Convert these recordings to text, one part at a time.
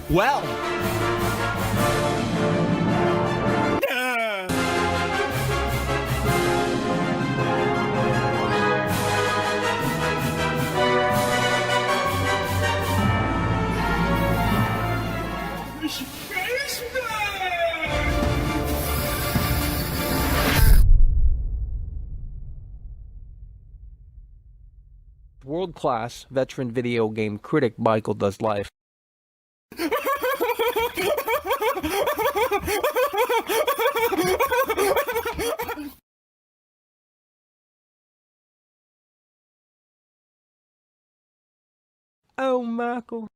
Well. World-class veteran video game critic Michael Does Life. Oh, Michael.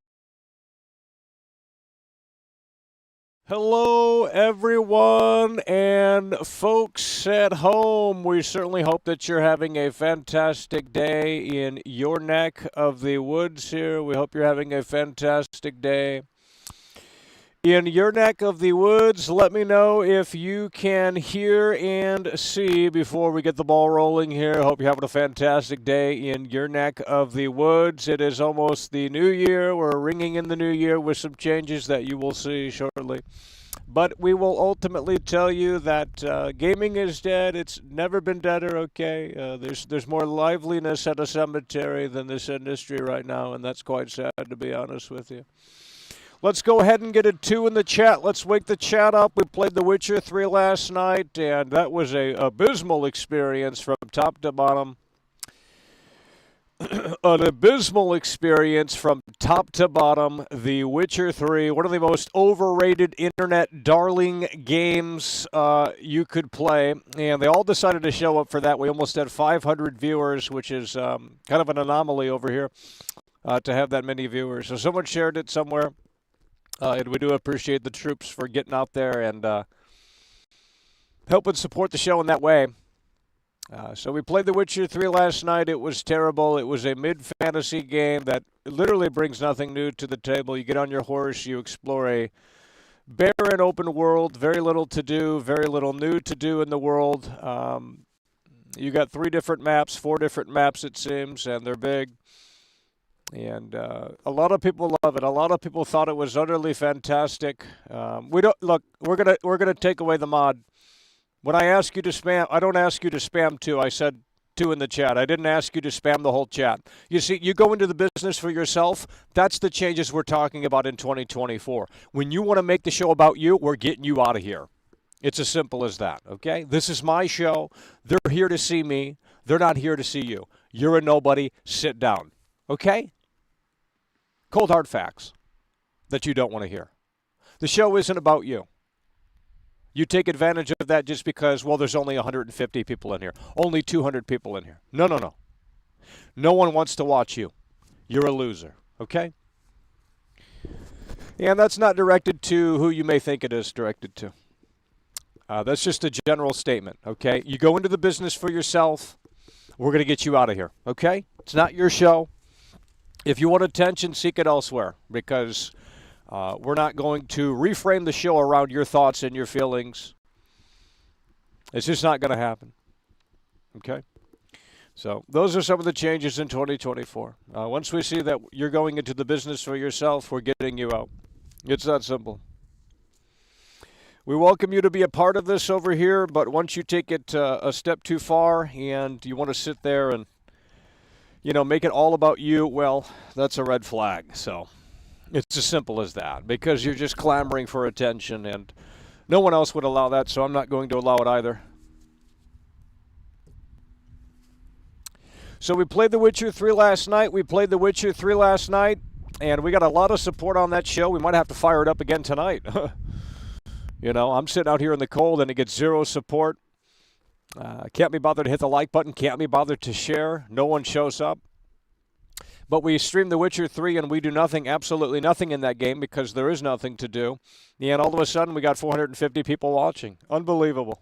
Hello, everyone, and folks at home. We certainly hope that you're having a fantastic day in your neck of the woods here. We hope you're having a fantastic day in your neck of the woods. Let me know if you can hear and see before we get the ball rolling here. Hope you're having a fantastic day in your neck of the woods. It is almost the new year. We're ringing in the new year with some changes that you will see shortly. But we will ultimately tell you that gaming is dead. It's never been deader, okay? There's more liveliness at a cemetery than this industry right now, and that's quite sad, to be honest with you. Let's go ahead and get a 2 in the chat. Let's wake the chat up. We played The Witcher 3 last night, and that was an abysmal experience from top to bottom. An abysmal experience from top to bottom. The Witcher 3, one of the most overrated internet darling games you could play, and they all decided to show up for that. We almost had 500 viewers, which is kind of an anomaly over here to have that many viewers. So someone shared it somewhere. And we do appreciate the troops for getting out there and helping support the show in that way. So we played The Witcher 3 last night. It was terrible. It was a mid-fantasy game that literally brings nothing new to the table. You get on your horse, you explore a barren open world, very little to do, very little new to do in the world. You got 3 different maps, 4 different maps it seems, and they're big. And a lot of people love it. A lot of people thought it was utterly fantastic. We're gonna take away the mod. When I ask you to spam, I don't ask you to spam 2. I said 2 in the chat. I didn't ask you to spam the whole chat. You see, you go into the business for yourself. That's the changes we're talking about in 2024. When you want to make the show about you, we're getting you out of here. It's as simple as that, okay? This is my show. They're here to see me. They're not here to see you. You're a nobody. Sit down, okay? Cold hard facts that you don't want to hear. The show isn't about you. You take advantage of that just because, well, there's only 150 people in here. Only 200 people in here. No, no, no. No one wants to watch you. You're a loser, okay? And that's not directed to who you may think it is directed to. That's just a general statement, okay? You go into the business for yourself. we're going to get you out of here, okay? It's not your show. If you want attention, seek it elsewhere, because we're not going to reframe the show around your thoughts and your feelings. It's just not going to happen, okay? So those are some of the changes in 2024. Once we see that you're going into the business for yourself, we're getting you out. It's that simple. We welcome you to be a part of this over here, but once you take it a step too far and you want to sit there and, make it all about you, well, that's a red flag. So it's as simple as that, because you're just clamoring for attention, and no one else would allow that, so I'm not going to allow it either. So we played The Witcher 3 last night. And we got a lot of support on that show. We might have to fire it up again tonight. I'm sitting out here in the cold, and it gets zero support. Can't be bothered to hit the like button. Can't be bothered to share. No one shows up. But we stream The Witcher 3, and we do nothing, absolutely nothing in that game, because there is nothing to do. And all of a sudden, we got 450 people watching. Unbelievable.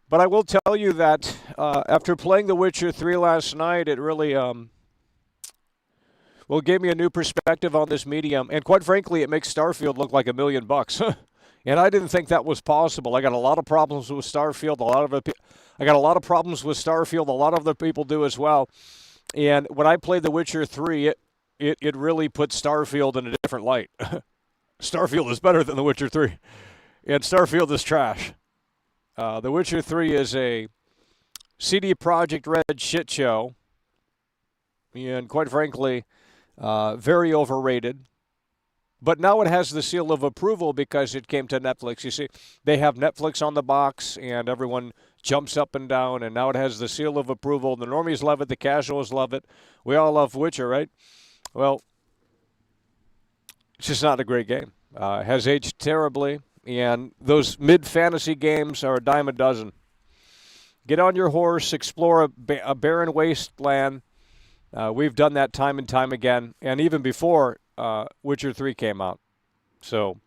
But I will tell you that after playing The Witcher 3 last night, it really gave me a new perspective on this medium. And quite frankly, it makes Starfield look like $1 million. And I didn't think that was possible. I got a lot of problems with Starfield. A lot of other people do as well. And when I played The Witcher 3, it really put Starfield in a different light. Starfield is better than The Witcher 3. And Starfield is trash. The Witcher 3 is a CD Projekt Red shit show, and quite frankly, very overrated. But now it has the seal of approval because it came to Netflix. You see, they have Netflix on the box, and everyone jumps up and down, and now it has the seal of approval. The normies love it. The casuals love it. We all love Witcher, right? Well, it's just not a great game. It has aged terribly. And those mid-fantasy games are a dime a dozen. Get on your horse, explore a barren wasteland. We've done that time and time again, and even before Witcher 3 came out. So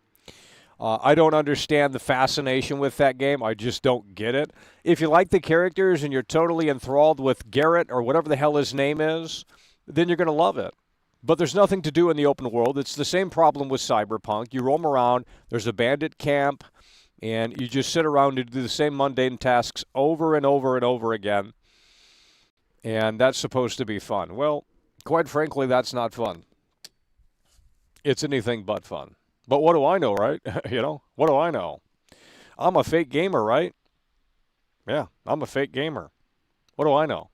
I don't understand the fascination with that game. I just don't get it. If you like the characters and you're totally enthralled with Garrett or whatever the hell his name is, then you're going to love it. But there's nothing to do in the open world. It's the same problem with Cyberpunk. You roam around, there's a bandit camp, and you just sit around and do the same mundane tasks over and over and over again. And that's supposed to be fun. Well, quite frankly, that's not fun. It's anything but fun. But what do I know, right? What do I know? I'm a fake gamer, right? Yeah, I'm a fake gamer. What do I know?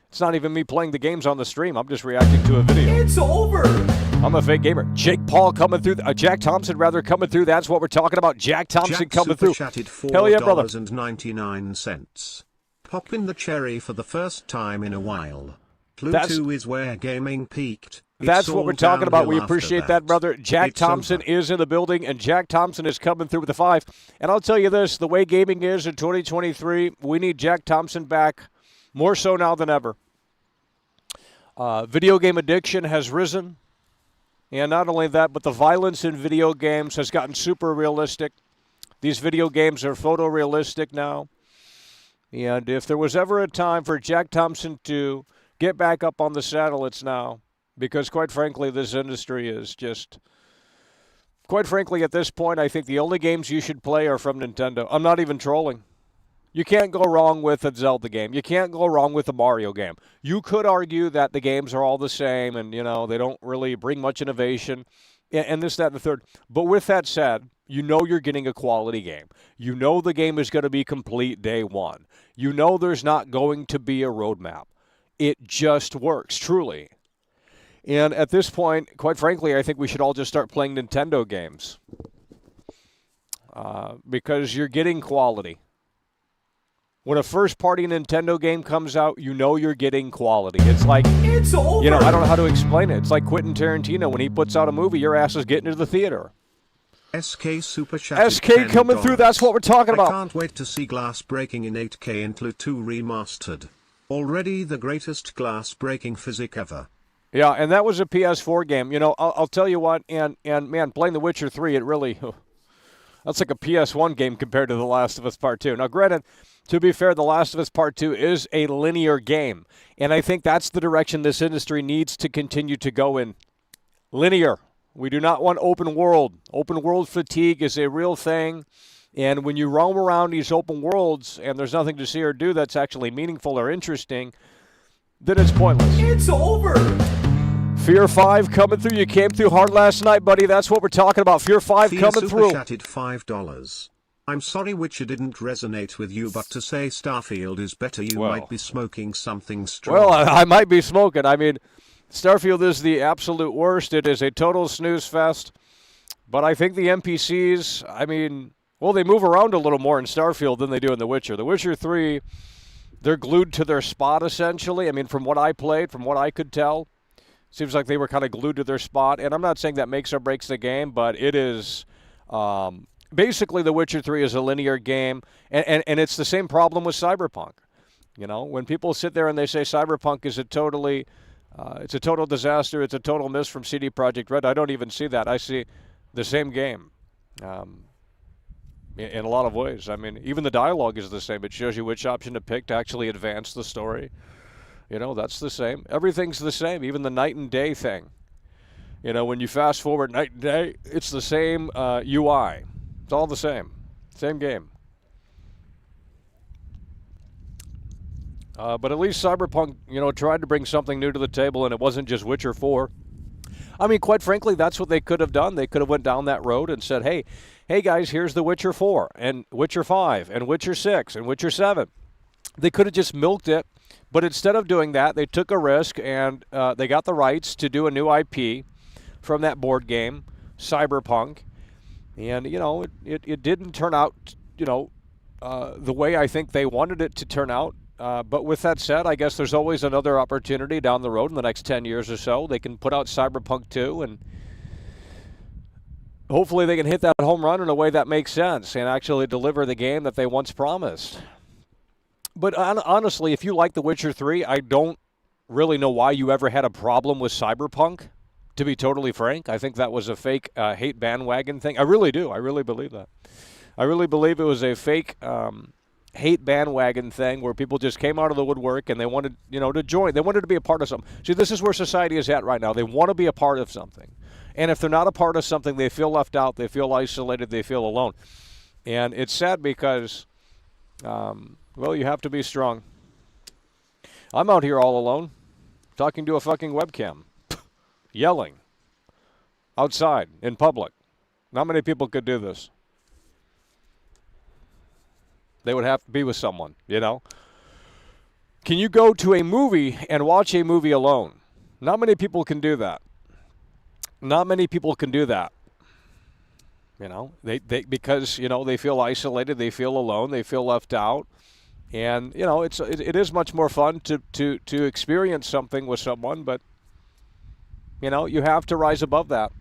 It's not even me playing the games on the stream. I'm just reacting to a video. It's over. I'm a fake gamer. Jack Thompson coming through. That's what we're talking about. Jack Thompson coming through. Hell yeah, brother. $4.99. Pop in the cherry for the first time in a while. Pluto is where gaming peaked. That's what we're talking about. We appreciate that, brother. Jack Thompson is in the building, and Jack Thompson is coming through with a 5. And I'll tell you this, the way gaming is in 2023, we need Jack Thompson back more so now than ever. Video game addiction has risen. And not only that, but the violence in video games has gotten super realistic. These video games are photorealistic now. And if there was ever a time for Jack Thompson to get back up on the saddle, it's now. Because quite frankly, this industry is just... Quite frankly, at this point, I think the only games you should play are from Nintendo. I'm not even trolling. You can't go wrong with a Zelda game. You can't go wrong with a Mario game. You could argue that the games are all the same and, they don't really bring much innovation and this, that, and the third. But with that said, you're getting a quality game. The game is going to be complete day one. There's not going to be a roadmap. It just works, truly. And at this point, quite frankly, I think we should all just start playing Nintendo games because you're getting quality. When a first-party Nintendo game comes out, you're getting quality. It's like, it's over. I don't know how to explain it. It's like Quentin Tarantino. When he puts out a movie, your ass is getting to the theater. SK Super Chat. SK coming through, that's what we're talking about. I can't wait to see glass breaking in 8K in Clue 2 Remastered. Already the greatest glass breaking physic ever. Yeah, and that was a PS4 game. I'll tell you what, and man, playing The Witcher 3, it really... That's like a PS1 game compared to The Last of Us Part 2. Now, granted, to be fair, The Last of Us Part 2 is a linear game. And I think that's the direction this industry needs to continue to go in. Linear. We do not want open world. Open world fatigue is a real thing. And when you roam around these open worlds and there's nothing to see or do that's actually meaningful or interesting, then it's pointless. It's over. Fear 5 coming through. You came through hard last night, buddy. That's what we're talking about. Fear 5 coming through. Chatted $5. I'm sorry Witcher didn't resonate with you, but to say Starfield is better, you might be smoking something strong. Well, I might be smoking. I mean, Starfield is the absolute worst. It is a total snooze fest. But I think the NPCs, I mean, well, they move around a little more in Starfield than they do in The Witcher. The Witcher 3, they're glued to their spot, essentially. I mean, from what I played, from what I could tell, seems like they were kind of glued to their spot. And I'm not saying that makes or breaks the game, but it is basically The Witcher 3 is a linear game. And it's the same problem with Cyberpunk. You know, when people sit there and they say Cyberpunk is it's a total disaster, it's a total miss from CD Projekt Red, I don't even see that. I see the same game in a lot of ways. I mean, even the dialogue is the same. It shows you which option to pick to actually advance the story. You know, that's the same. Everything's the same, even the night and day thing. You know, when you fast forward night and day, it's the same UI. It's all the same. Same game. But at least Cyberpunk, you know, tried to bring something new to the table, and it wasn't just Witcher 4. I mean, quite frankly, that's what they could have done. They could have went down that road and said, hey guys, here's The Witcher 4, and Witcher 5, and Witcher 6, and Witcher 7. They could have just milked it. But instead of doing that, they took a risk, and they got the rights to do a new IP from that board game, Cyberpunk. And, you know, it didn't turn out, you know, the way I think they wanted it to turn out. But with that said, I guess there's always another opportunity down the road in the next 10 years or so. They can put out Cyberpunk 2, and hopefully they can hit that home run in a way that makes sense and actually deliver the game that they once promised. But honestly, if you like The Witcher 3, I don't really know why you ever had a problem with Cyberpunk, to be totally frank. I think that was a fake hate bandwagon thing. I really do. I really believe that. I really believe it was a fake hate bandwagon thing where people just came out of the woodwork and they wanted, you know, to join. They wanted to be a part of something. See, this is where society is at right now. They want to be a part of something. And if they're not a part of something, they feel left out, they feel isolated, they feel alone. And it's sad because... well, you have to be strong. I'm out here all alone, talking to a fucking webcam, yelling, outside, in public. Not many people could do this. They would have to be with someone, you know? Can you go to a movie and watch a movie alone? Not many people can do that. Not many people can do that. You know, they because, you know, they feel isolated, they feel alone, they feel left out. And, you know, it is much more fun to experience something with someone, but, you know, you have to rise above that.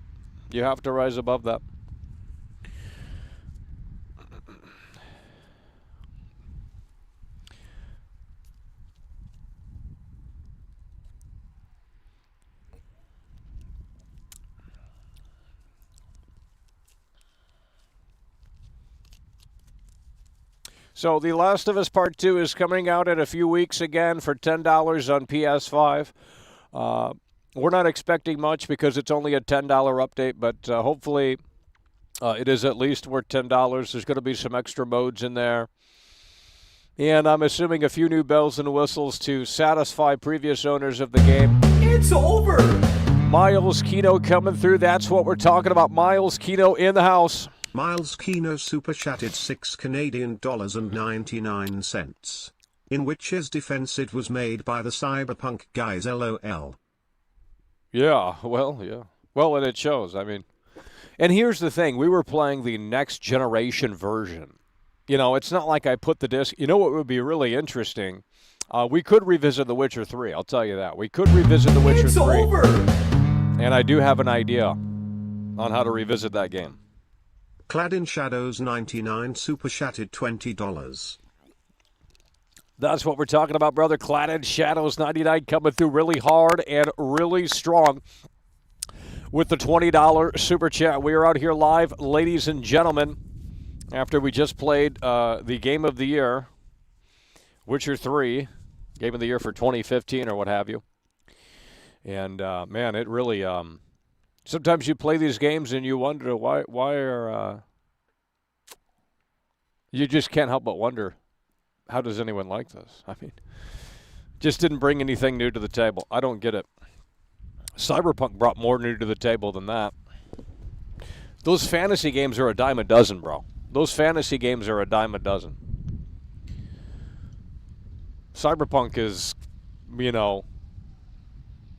You have to rise above that. So The Last of Us Part 2 is coming out in a few weeks again for $10 on PS5. We're not expecting much because it's only a $10 update, but hopefully it is at least worth $10. There's going to be some extra modes in there. And I'm assuming a few new bells and whistles to satisfy previous owners of the game. It's over! Miles Kino coming through. That's what we're talking about. Miles Kino in the house. Miles Kino super chatted $6.99. In which his defense it was made by the cyberpunk guys, LOL. Yeah, well, yeah. Well, and it shows. I mean, and here's the thing. We were playing the next generation version. You know, it's not like I put the disc. You know what would be really interesting? We could revisit The Witcher 3. I'll tell you that. We could revisit The Witcher 3. It's over! And I do have an idea on how to revisit that game. Clad in Shadows 99 super chatted $20. That's what we're talking about, brother. Clad in Shadows 99 coming through really hard and really strong with the $20 super chat. We are out here live, ladies and gentlemen. after we just played the Game of the Year, Witcher 3, Game of the Year for 2015 or what have you. And, man, it really... sometimes you play these games and you wonder why are... you just can't help but wonder, how does anyone like this? I mean, just didn't bring anything new to the table. I don't get it. Cyberpunk brought more new to the table than that. Those fantasy games are a dime a dozen, bro. Those fantasy games are a dime a dozen. Cyberpunk is, you know,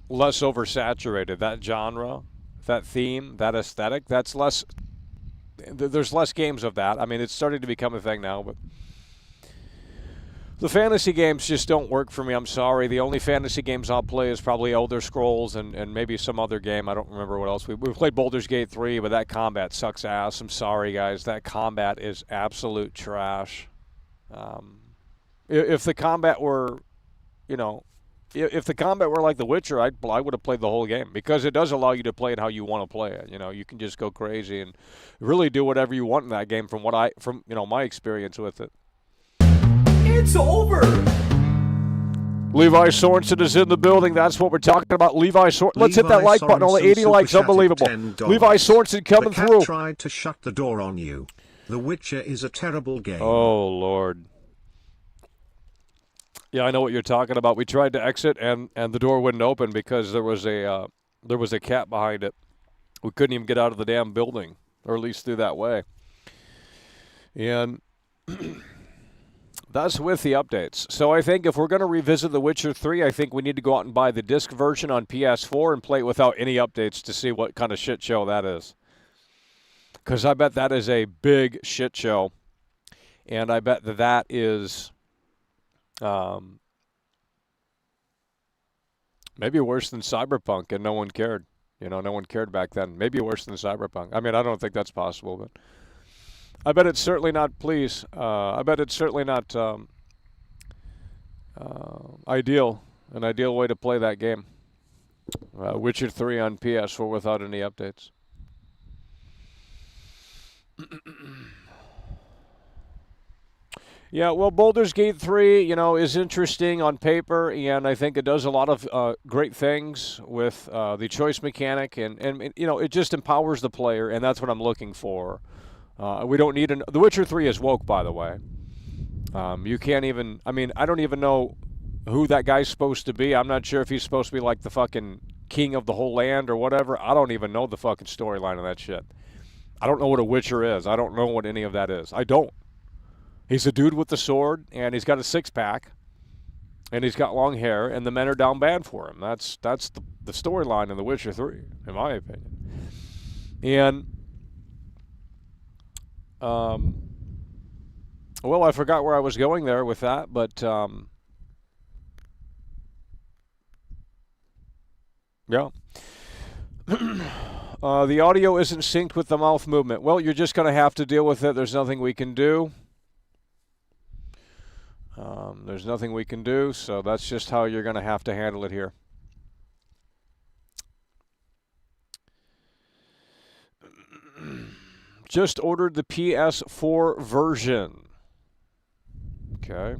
less oversaturated. That genre, that theme, that aesthetic, that's less... There's less games of that. I mean, it's starting to become a thing now, but... The fantasy games just don't work for me. I'm sorry. The only fantasy games I'll play is probably Elder Scrolls and maybe some other game. I don't remember what else. We played Baldur's Gate 3, but that combat sucks ass. I'm sorry, guys. That combat is absolute trash. If the combat were, you know, if the combat were like The Witcher, I would have played the whole game, because it does allow you to play it how you want to play it. You know, you can just go crazy and really do whatever you want in that game from my experience with it. It's over. Levi Sorensen is in the building. That's what we're talking about. Levi Sorensen. Let's hit that like button. Only 80 likes. Unbelievable. Levi Sorensen coming the cat through. Tried to shut the door on you. The Witcher is a terrible game. Oh, Lord. Yeah, I know what you're talking about. We tried to exit, and the door wouldn't open because there was a cat behind it. We couldn't even get out of the damn building, or at least through that way. And that's with the updates. So I think if we're going to revisit The Witcher 3, I think we need to go out and buy the disc version on PS4 and play it without any updates to see what kind of shit show that is. Because I bet that is a big shit show. And I bet that is maybe worse than Cyberpunk, and no one cared. You know, no one cared back then. Maybe worse than Cyberpunk. I mean, I don't think that's possible, but I bet it's certainly not, I bet it's certainly not ideal, an ideal way to play that game. Witcher 3 on PS4 without any updates. Yeah, well, Baldur's Gate 3, you know, is interesting on paper, and I think it does a lot of great things with the choice mechanic, and you know, it just empowers the player, and that's what I'm looking for. We don't need The Witcher 3 is woke, by the way. You can't even... I mean, I don't even know who that guy's supposed to be. I'm not sure if he's supposed to be like the fucking king of the whole land or whatever. I don't even know the fucking storyline of that shit. I don't know what a Witcher is. I don't know what any of that is. I don't. He's a dude with the sword, and he's got a six-pack, and he's got long hair, and the men are down bad for him. That's the storyline in The Witcher 3, in my opinion. And... well, I forgot where I was going there with that, but yeah. The audio isn't synced with the mouth movement. Well, you're just going to have to deal with it. There's nothing we can do. There's nothing we can do, so that's just how you're going to have to handle it here. Just ordered the PS4 version. Okay.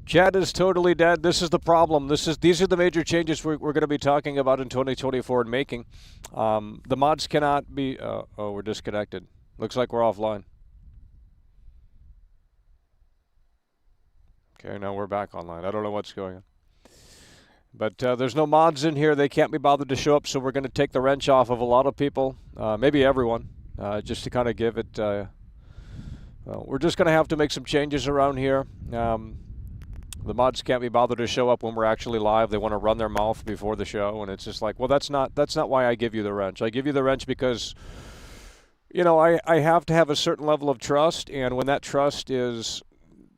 Chat is totally dead. This is the problem. These are the major changes we're going to be talking about in 2024 and making. The mods cannot be... oh, we're disconnected. Looks like we're offline. Okay, now we're back online. I don't know what's going on. But there's no mods in here. They can't be bothered to show up, so we're going to take the wrench off of a lot of people, maybe everyone, just to kind of give it... we're just going to have to make some changes around here. The mods can't be bothered to show up when we're actually live. They want to run their mouth before the show, and it's just like, well, that's not why I give you the wrench. I give you the wrench because, you know, I have to have a certain level of trust, and when that trust is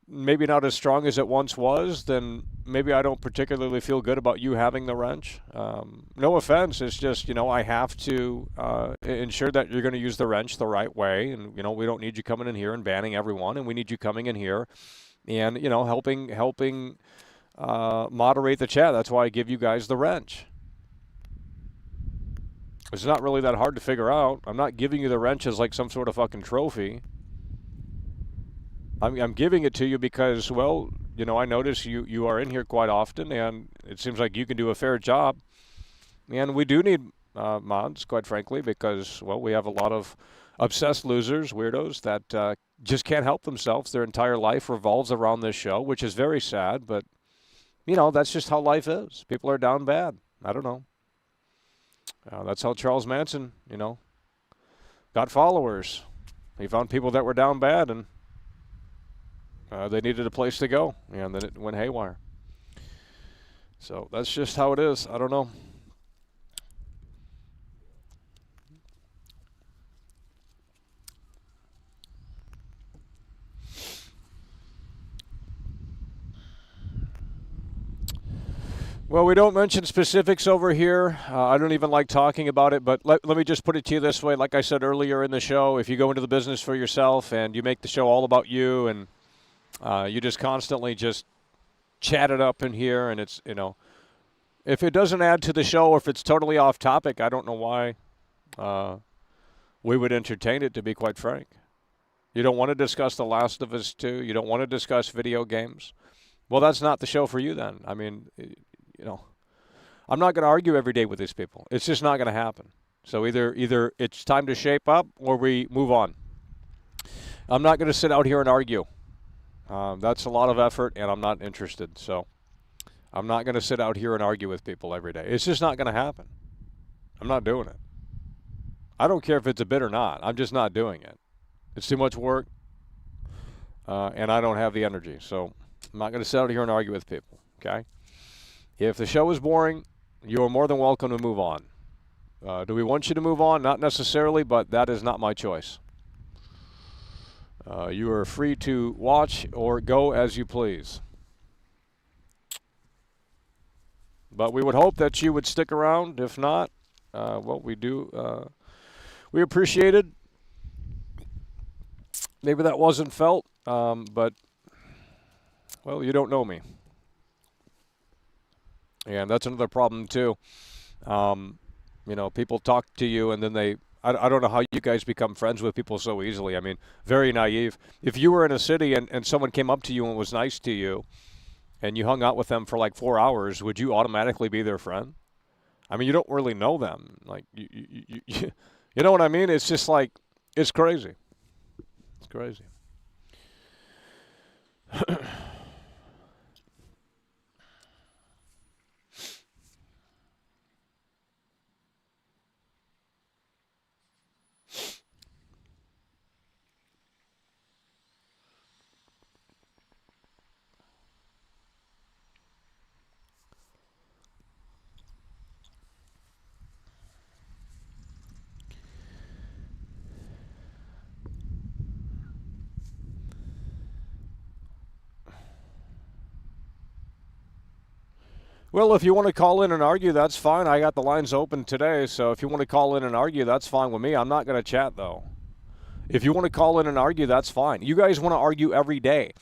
maybe not as strong as it once was, then maybe I don't particularly feel good about you having the wrench. No offense, it's just, you know, I have to ensure that you're going to use the wrench the right way, and, you know, we don't need you coming in here and banning everyone, and we need you coming in here and helping moderate the chat. That's why I give you guys the wrench. It's not really that hard to figure out. I'm not giving you the wrench as like some sort of fucking trophy. I'm giving it to you because, well, I notice you are in here quite often, and it seems like you can do a fair job. And we do need mods, quite frankly, because, well, we have a lot of obsessed losers, weirdos, that just can't help themselves. Their entire life revolves around this show, which is very sad, but, that's just how life is. People are down bad. I don't know. That's how Charles Manson, got followers. He found people that were down bad, and they needed a place to go, and then it went haywire. So that's just how it is. I don't know. Well, we don't mention specifics over here. I don't even like talking about it, but let me just put it to you this way. Like I said earlier in the show, if you go into the business for yourself and you make the show all about you, and you just constantly just chat it up in here, and it's, if it doesn't add to the show, or if it's totally off topic, I don't know why we would entertain it, to be quite frank. You don't want to discuss The Last of Us 2. You don't want to discuss video games. Well, that's not the show for you then. I mean, I'm not going to argue every day with these people. It's just not going to happen. So either it's time to shape up or we move on. I'm not going to sit out here and argue. That's a lot of effort, and I'm not interested. So I'm not going to sit out here and argue with people every day. It's just not going to happen. I'm not doing it. I don't care if it's a bit or not. I'm just not doing it. It's too much work, and I don't have the energy. So I'm not going to sit out here and argue with people, okay? If the show is boring, you are more than welcome to move on. Do we want you to move on? Not necessarily, but that is not my choice. You are free to watch or go as you please. But we would hope that you would stick around. If not, well, we appreciate it. Maybe that wasn't felt, but, well, you don't know me. And that's another problem, too. People talk to you, and then I don't know how you guys become friends with people so easily. I mean, very naive. If you were in a city and someone came up to you and was nice to you, and you hung out with them for like 4 hours, would you automatically be their friend? I mean, you don't really know them. Like, you know what I mean? It's just like, it's crazy. It's crazy. Well, if you want to call in and argue, that's fine. I got the lines open today, so if you want to call in and argue, that's fine with me. I'm not going to chat, though. If you want to call in and argue, that's fine. You guys want to argue every day.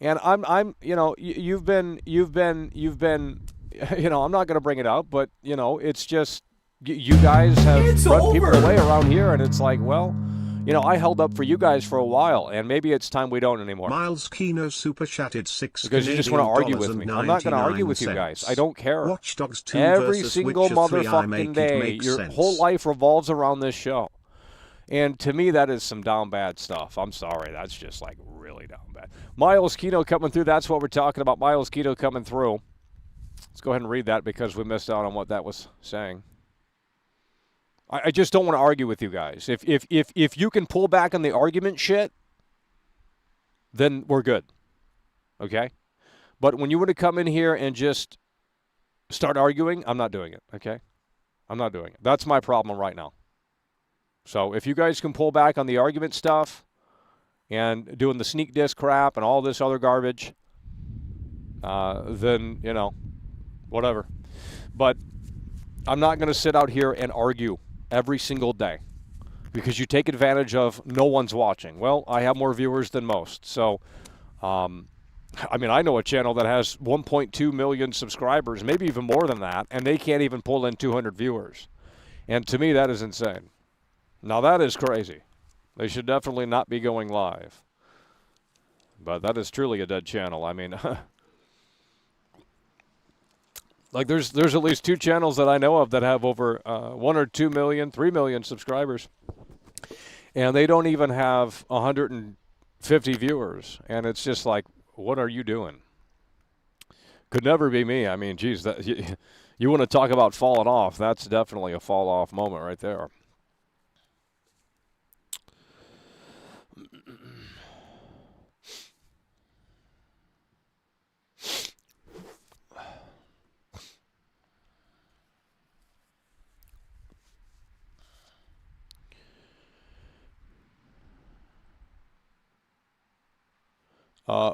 And you've been, I'm not going to bring it up, but, it's just, you guys have run people away around here, and it's like, well, I held up for you guys for a while, and maybe it's time we don't anymore. Miles Kino super chatted 6 because you just want to argue with me. I'm not going to argue with you guys. I don't care. Watch Dogs 2 every versus single Witcher 3, motherfucking day, your whole life revolves around this show. And to me, that is some down bad stuff. I'm sorry. That's just like really down bad. Miles Kino coming through. That's what we're talking about. Miles Kino coming through. Let's go ahead and read that because we missed out on what that was saying. I just don't want to argue with you guys. If you can pull back on the argument shit, then we're good. Okay? But when you want to come in here and just start arguing, I'm not doing it. Okay? I'm not doing it. That's my problem right now. So if you guys can pull back on the argument stuff and doing the sneak diss crap and all this other garbage, then, whatever. But I'm not going to sit out here and argue every single day because you take advantage of no one's watching. Well, I have more viewers than most. So, I mean, I know a channel that has 1.2 million subscribers, maybe even more than that, and they can't even pull in 200 viewers. And to me, that is insane. Now, that is crazy. They should definitely not be going live. But that is truly a dead channel. I mean, like there's at least 2 channels that I know of that have over 1 or 2 million, 3 million subscribers. And they don't even have 150 viewers. And it's just like, what are you doing? Could never be me. I mean, geez, that, you want to talk about falling off. That's definitely a fall off moment right there.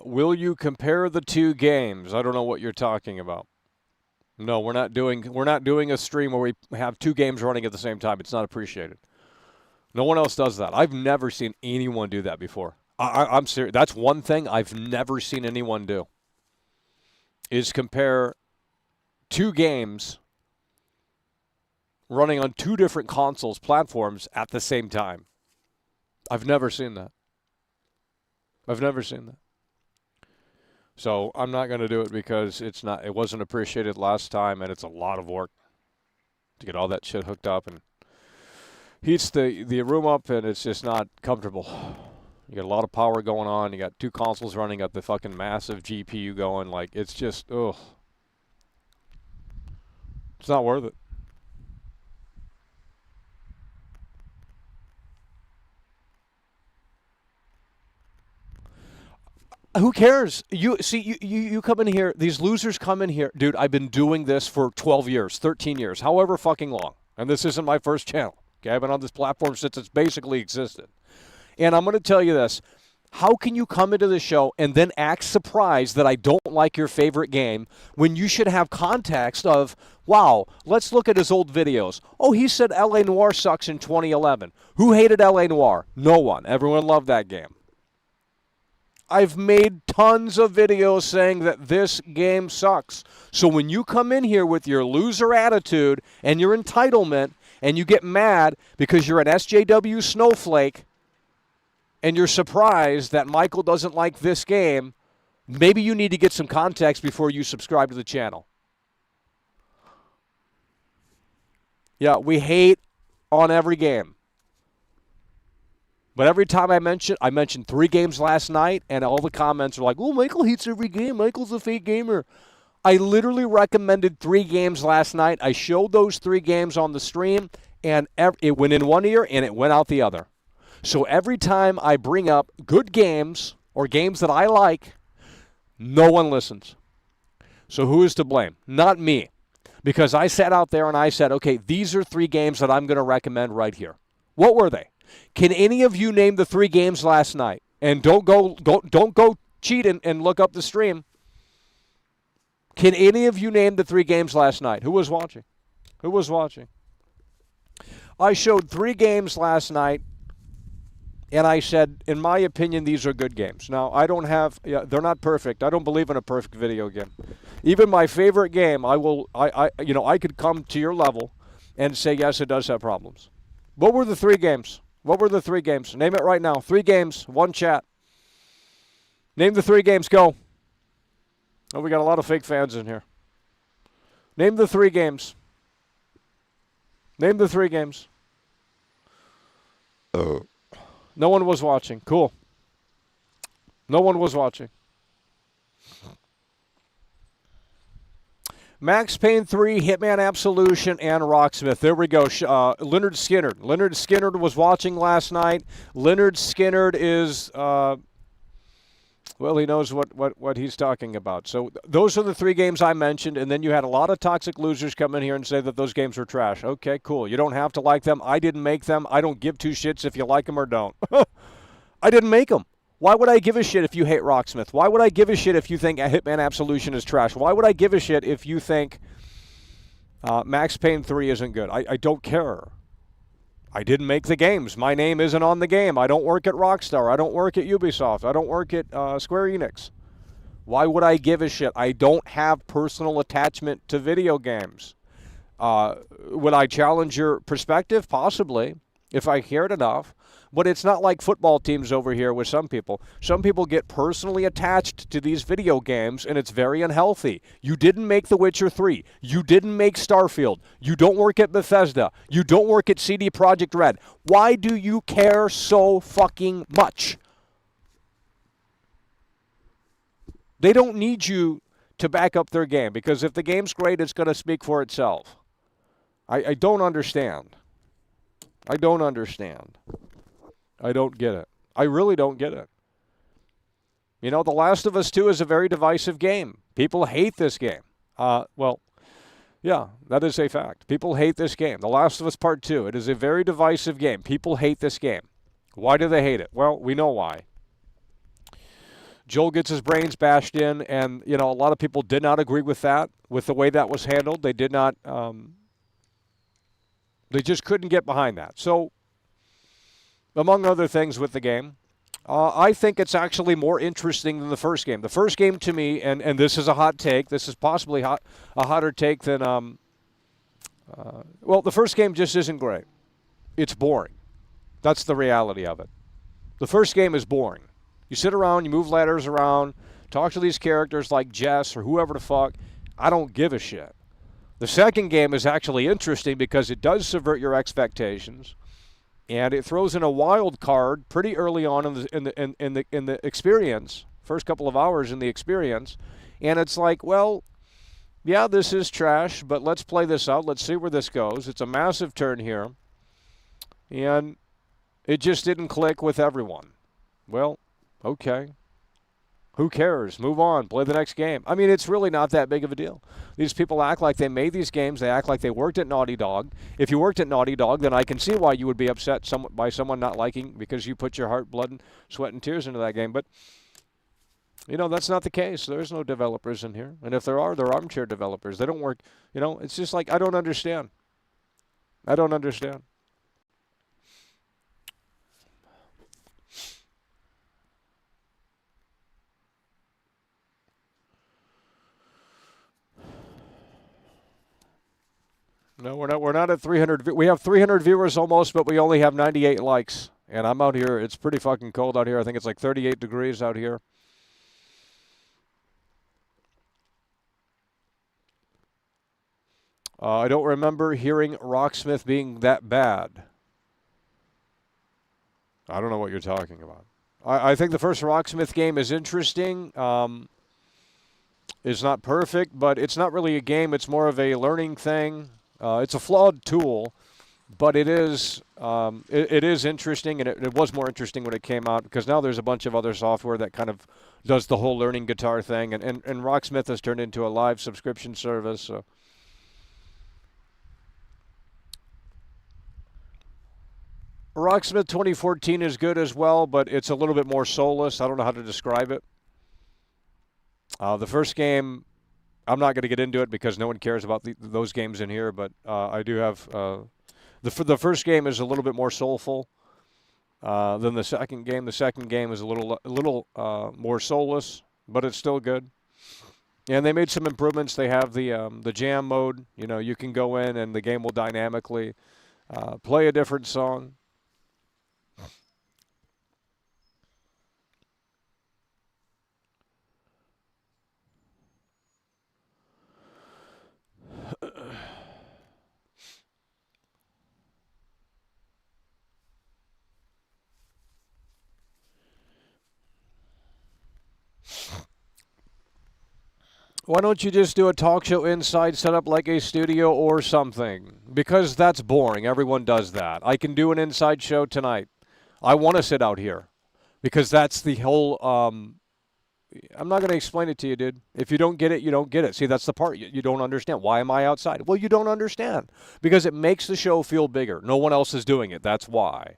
Will you compare the 2 games? I don't know what you're talking about. No, we're not doing a stream where we have 2 games running at the same time. It's not appreciated. No one else does that. I've never seen anyone do that before. I'm serious. That's one thing I've never seen anyone do. Is compare 2 games running on 2 different consoles, platforms at the same time. I've never seen that. I've never seen that. So I'm not going to do it because it wasn't appreciated last time, and it's a lot of work to get all that shit hooked up and heats the room up, and it's just not comfortable. You got a lot of power going on. You got 2 consoles running at the fucking massive GPU going. Like, it's just, ugh. It's not worth it. Who cares? You come in here, these losers come in here. Dude, I've been doing this for 12 years, 13 years, however fucking long. And this isn't my first channel. Okay, I've been on this platform since it's basically existed. And I'm going to tell you this. How can you come into the show and then act surprised that I don't like your favorite game when you should have context of, wow, let's look at his old videos. Oh, he said L.A. Noire sucks in 2011. Who hated L.A. Noire? No one. Everyone loved that game. I've made tons of videos saying that this game sucks. So when you come in here with your loser attitude and your entitlement and you get mad because you're an SJW snowflake and you're surprised that Michael doesn't like this game, maybe you need to get some context before you subscribe to the channel. Yeah, we hate on every game. But every time I mentioned 3 games last night, and all the comments are like, oh, Michael hates every game. Michael's a fake gamer. I literally recommended 3 games last night. I showed those 3 games on the stream, and it went in one ear and it went out the other. So every time I bring up good games or games that I like, no one listens. So who is to blame? Not me. Because I sat out there and I said, okay, these are 3 games that I'm going to recommend right here. What were they? Can any of you name the 3 games last night? And don't go cheat and look up the stream. Can any of you name the 3 games last night? Who was watching? Who was watching? I showed 3 games last night, and I said, in my opinion, these are good games. Now, they're not perfect. I don't believe in a perfect video game. Even my favorite game, I could come to your level and say, yes, it does have problems. What were the 3 games? What were the 3 games? Name it right now. 3 games, 1 chat. Name the 3 games. Go. Oh, we got a lot of fake fans in here. Name the 3 games. Name the 3 games. No one was watching. Cool. No one was watching. Max Payne 3, Hitman Absolution, and Rocksmith. There we go. Leonard Skinner. Leonard Skinner was watching last night. Leonard Skinner is, he knows what he's talking about. So those are the 3 games I mentioned, and then you had a lot of toxic losers come in here and say that those games were trash. Okay, cool. You don't have to like them. I didn't make them. I don't give 2 shits if you like them or don't. I didn't make them. Why would I give a shit if you hate Rocksmith? Why would I give a shit if you think Hitman Absolution is trash? Why would I give a shit if you think Max Payne 3 isn't good? I don't care. I didn't make the games. My name isn't on the game. I don't work at Rockstar. I don't work at Ubisoft. I don't work at Square Enix. Why would I give a shit? I don't have personal attachment to video games. Would I challenge your perspective? Possibly, if I cared enough. But it's not like football teams over here with some people. Some people get personally attached to these video games, and it's very unhealthy. You didn't make The Witcher 3. You didn't make Starfield. You don't work at Bethesda. You don't work at CD Projekt Red. Why do you care so fucking much? They don't need you to back up their game, because if the game's great, it's going to speak for itself. I don't understand. I don't understand. I don't get it. I really don't get it. You know, The Last of Us 2 is a very divisive game. People hate this game. Well, yeah, that is a fact. People hate this game. The Last of Us Part 2, it is a very divisive game. People hate this game. Why do they hate it? Well, we know why. Joel gets his brains bashed in, and, you know, a lot of people did not agree with that, with the way that was handled. They did not, they just couldn't get behind that. So, among other things with the game, I think it's actually more interesting than the first game. The first game to me, and this is a hot take, this is possibly a hotter take than, well, the first game just isn't great. It's boring. That's the reality of it. The first game is boring. You sit around, you move ladders around, talk to these characters like Jess or whoever the fuck. I don't give a shit. The second game is actually interesting because it does subvert your expectations. And it throws in a wild card pretty early on in the experience, first couple of hours in the experience, and it's like, well, yeah, this is trash, but let's play this out. Let's see where this goes. It's a massive turn here, and it just didn't click with everyone. Well, okay. Who cares? Move on. Play the next game. I mean, it's really not that big of a deal. These people act like they made these games. They act like they worked at Naughty Dog. If you worked at Naughty Dog, then I can see why you would be upset by someone not liking because you put your heart, blood, and sweat and tears into that game. But, you know, that's not the case. There's no developers in here. And if there are, they're armchair developers. They don't work. You know, it's just like, I don't understand. I don't understand. No, we're not at 300. We have 300 viewers almost, but we only have 98 likes. And I'm out here. It's pretty fucking cold out here. I think it's like 38 degrees out here. I don't remember hearing Rocksmith being that bad. I don't know what you're talking about. I think the first Rocksmith game is interesting. It's not perfect, but it's not really a game. It's more of a learning thing. It's a flawed tool, but it is interesting, and it was more interesting when it came out because now there's a bunch of other software that kind of does the whole learning guitar thing, and Rocksmith has turned into a live subscription service. So. Rocksmith 2014 is good as well, but it's a little bit more soulless. I don't know how to describe it. The first game, I'm not going to get into it because no one cares about those games in here, but I do have... the first game is a little bit more soulful than the second game. The second game is a little more soulless, but it's still good. And they made some improvements. They have the jam mode. You know, you can go in and the game will dynamically play a different song. Why don't you just do a talk show inside, set up like a studio or something? Because that's boring. Everyone does that. I can do an inside show tonight. I want to sit out here because that's the whole... I'm not going to explain it to you, dude. If you don't get it, you don't get it. See, that's the part you don't understand. Why am I outside? Well, you don't understand. Because it makes the show feel bigger. No one else is doing it. That's why.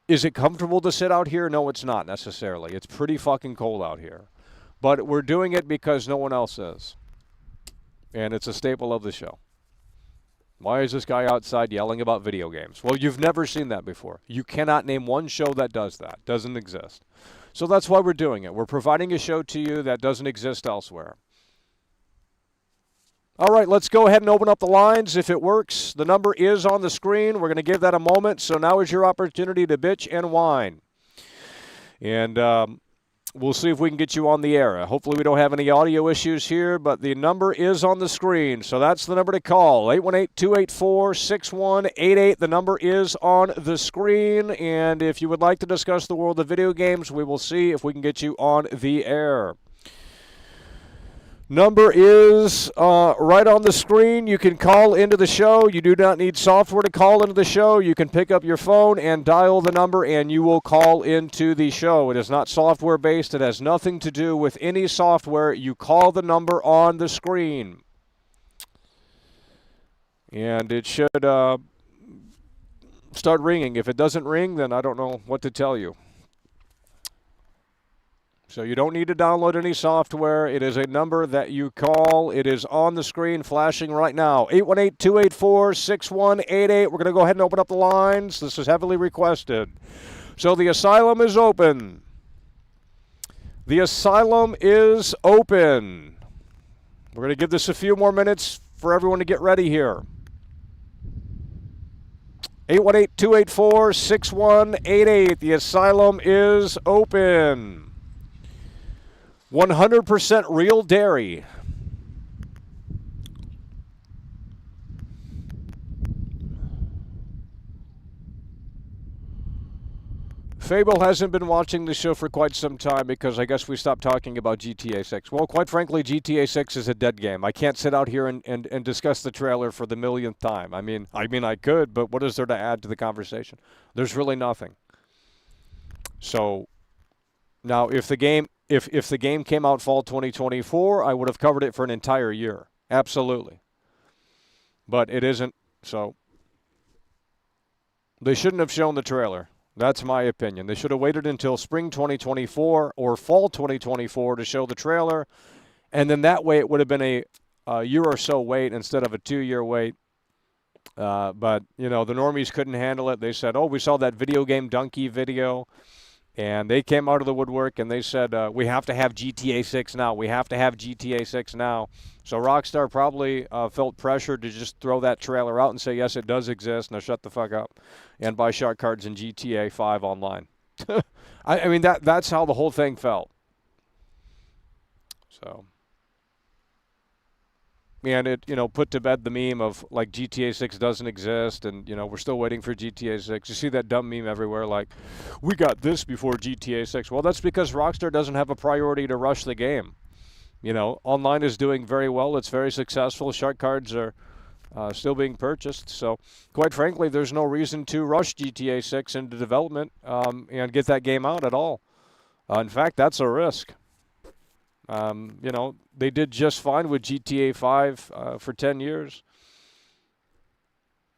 Is it comfortable to sit out here? No, it's not necessarily. It's pretty fucking cold out here. But we're doing it because no one else is. And it's a staple of the show. Why is this guy outside yelling about video games? Well, you've never seen that before. You cannot name one show that does that. Doesn't exist. So that's why we're doing it. We're providing a show to you that doesn't exist elsewhere. All right, let's go ahead and open up the lines if it works. The number is on the screen. We're going to give that a moment. So now is your opportunity to bitch and whine. And we'll see if we can get you on the air. Hopefully we don't have any audio issues here, but the number is on the screen. So that's the number to call, 818-284-6188. The number is on the screen. And if you would like to discuss the world of video games, we will see if we can get you on the air. Number is right on the screen. You can call into the show. You do not need software to call into the show. You can pick up your phone and dial the number, and you will call into the show. It is not software-based. It has nothing to do with any software. You call the number on the screen. And it should start ringing. If it doesn't ring, then I don't know what to tell you. So you don't need to download any software. It is a number that you call. It is on the screen flashing right now. 818-284-6188. We're going to go ahead and open up the lines. This is heavily requested. So the asylum is open. The asylum is open. We're going to give this a few more minutes for everyone to get ready here. 818-284-6188. The asylum is open. 100% real dairy. Fable hasn't been watching the show for quite some time because I guess we stopped talking about GTA 6. Well, quite frankly, GTA 6 is a dead game. I can't sit out here and discuss the trailer for the millionth time. I mean, I could, but what is there to add to the conversation? There's really nothing. So now, if the game came out fall 2024, I would have covered it for an entire year. Absolutely. But it isn't, so they shouldn't have shown the trailer. That's my opinion. They should have waited until spring 2024 or fall 2024 to show the trailer, and then that way it would have been a year or so wait instead of a 2-year wait. But, you know, the normies couldn't handle it. They said, oh, we saw that video game donkey video. And they came out of the woodwork and they said, we have to have GTA 6 now. We have to have GTA 6 now. So Rockstar probably felt pressured to just throw that trailer out and say, yes, it does exist. Now shut the fuck up and buy shark cards in GTA 5 online. I mean, that's how the whole thing felt. So. And it, you know, put to bed the meme of, like, GTA 6 doesn't exist, and, you know, we're still waiting for GTA 6. You see that dumb meme everywhere, like, we got this before GTA 6. Well, that's because Rockstar doesn't have a priority to rush the game. You know, online is doing very well. It's very successful. Shark cards are still being purchased. So, quite frankly, there's no reason to rush GTA 6 into development and get that game out at all. In fact, that's a risk. You know, they did just fine with GTA 5 for 10 years.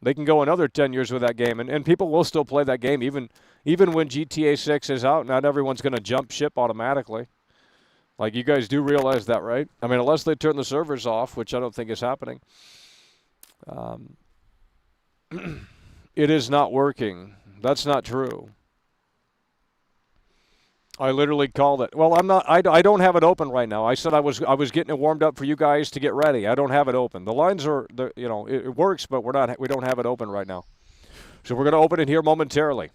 They can go another 10 years with that game, and people will still play that game even when GTA 6 is out. Not everyone's going to jump ship automatically. Like, you guys do realize that, right? I mean, unless they turn the servers off, which I don't think is happening. It is not working. That's not true. I literally called it. Well, I'm not. I don't have it open right now. I said I was getting it warmed up for you guys to get ready. I don't have it open. The lines are, you know, it works, but we don't have it open right now. So we're going to open it here momentarily.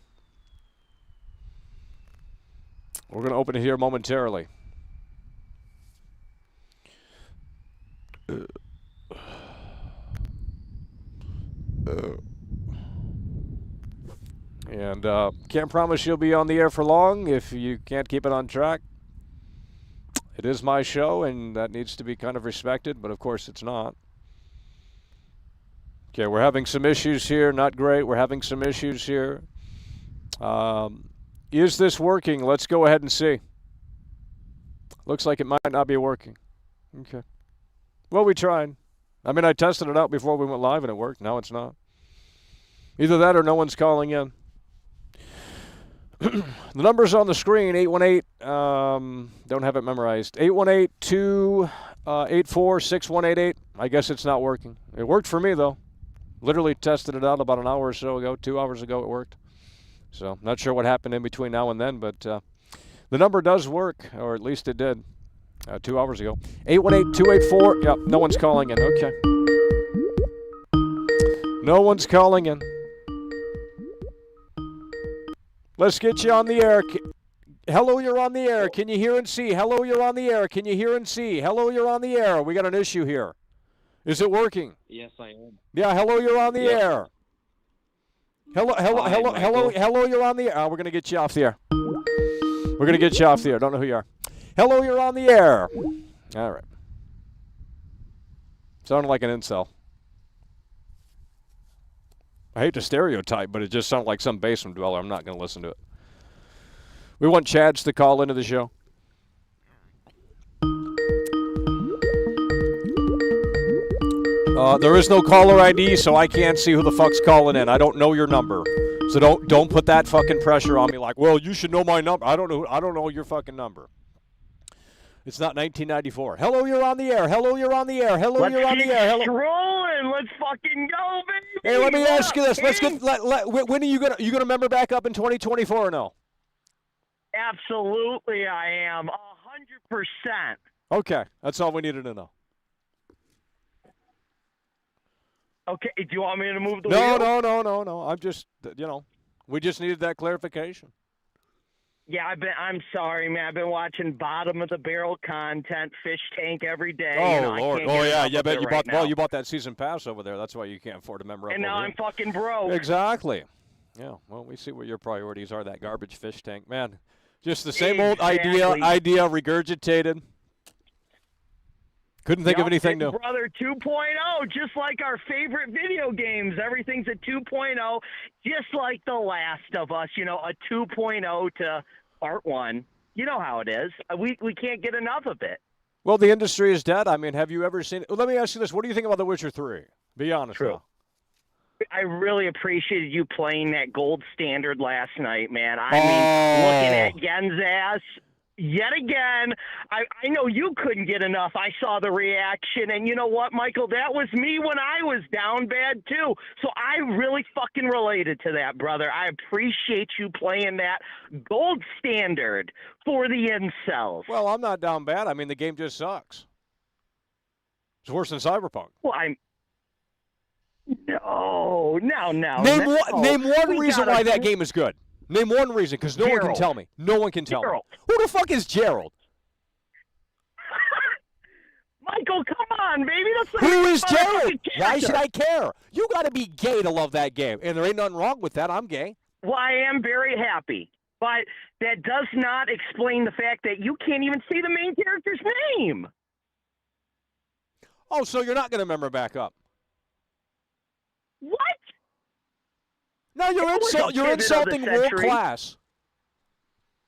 We're going to open it here momentarily. And can't promise you'll be on the air for long if you can't keep it on track. It is my show, and that needs to be kind of respected, but of course it's not. Okay, we're having some issues here. Not great. We're having some issues here. Is this working? Let's go ahead and see. Looks like it might not be working. Okay. Well, we tried. I mean, I tested it out before we went live, and it worked. Now it's not. Either that or no one's calling in. The number's on the screen, 818, don't have it memorized, 818-284-6188. I guess it's not working. It worked for me, though. Literally tested it out about an hour or so ago, 2 hours ago it worked. So, not sure what happened in between now and then, but The number does work, or at least it did 2 hours ago. 818-284. Yep, no one's calling in. Okay. No one's calling in. Let's get you on the air. Hello, you're on the air. Can you hear and see? Hello, you're on the air. Can you hear and see? Hello, you're on the air. We got an issue here. Is it working? Yes, I am. Yeah, hello, you're on the air. Hello, you're on the air. We're going to get you off the air. We're going to get you off the air. Don't know who you are. Hello, you're on the air. All right. Sounded like an incel. I hate to stereotype, but it just sounded like some basement dweller. I'm not going to listen to it. We want Chads to call into the show. There is no caller ID, so I can't see who the fuck's calling in. I don't know your number, so don't put that fucking pressure on me. Like, well, you should know my number. I don't know your fucking number. It's not 1994. Hello, you're on the air. Hello, you're on the air. Hello, you're on the air. Hello. Rolling. Let's fucking go, baby. Hey, let me ask you this. When are you gonna member back up in 2024 or no? Absolutely, I am 100%. Okay, that's all we needed to know. Okay, do you want me to move the wheel? No. I'm just, we just needed that clarification. Yeah, I'm sorry, man. I've been watching bottom of the barrel content, Fish Tank every day. Oh, Lord. Oh, yeah. You bet you bought that season pass over there. That's why you can't afford a member. And now I'm fucking broke. Exactly. Yeah. Well, we see what your priorities are. That garbage Fish Tank, man. Just the same old idea regurgitated. Couldn't think of anything new. Brother 2.0, just like our favorite video games. Everything's a 2.0, just like The Last of Us, a 2.0 to part 1. You know how it is. We can't get enough of it. Well, the industry is dead. I mean, have you ever seen it? Let me ask you this. What do you think about The Witcher 3? Be honest. True. Now. I really appreciated you playing that gold standard last night, man. I mean, looking at Yen's ass yet again. I know you couldn't get enough. I saw the reaction, and you know what, Michael? That was me when I was down bad, too. So I really fucking related to that, brother. I appreciate you playing that gold standard for the incels. Well, I'm not down bad. I mean, the game just sucks. It's worse than Cyberpunk. Well, No. Name one reason why that game is good. Name one reason, because no one can tell me. No one can tell me. Who the fuck is Gerald? Michael, come on, baby. Who is Gerald? Why should I care? You got to be gay to love that game, and there ain't nothing wrong with that. I'm gay. Well, I am very happy, but that does not explain the fact that you can't even see the main character's name. Oh, so you're not going to remember back up? What? No, you're insulting world class.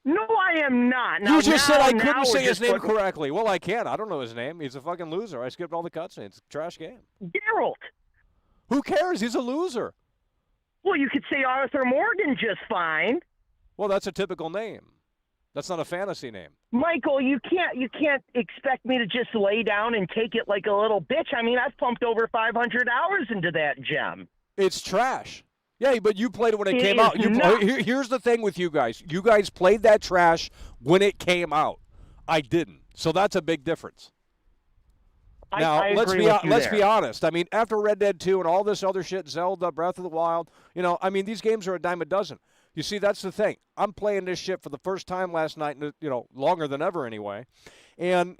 No, I am not. You just said I couldn't say his name correctly. Well, I can't. I don't know his name. He's a fucking loser. I skipped all the cutscenes. Trash game. Geralt. Who cares? He's a loser. Well, you could say Arthur Morgan just fine. Well, that's a typical name. That's not a fantasy name. Michael, you can't expect me to just lay down and take it like a little bitch. I mean, I've pumped over 500 hours into that gem. It's trash. Yeah, but you played it when it came out. Here's the thing with you guys. You guys played that trash when it came out. I didn't. So that's a big difference. Now, let's be honest. I mean, after Red Dead 2 and all this other shit, Zelda, Breath of the Wild, I mean, these games are a dime a dozen. You see, that's the thing. I'm playing this shit for the first time last night, longer than ever anyway. And,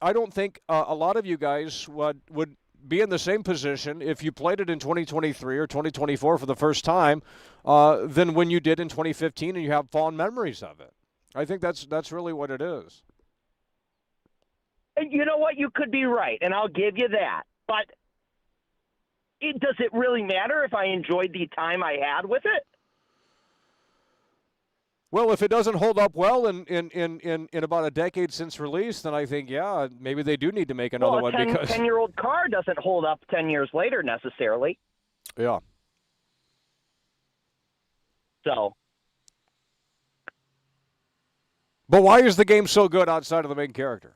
I don't think a lot of you guys would be in the same position if you played it in 2023 or 2024 for the first time than when you did in 2015 and you have fond memories of it. I think that's really what it is. And you know what? You could be right, and I'll give you that. But does it really matter if I enjoyed the time I had with it? Well, if it doesn't hold up well in about a decade since release, then I think, yeah, maybe they do need to make another one. Because 10-year-old car doesn't hold up 10 years later necessarily. Yeah. So. But why is the game so good outside of the main character?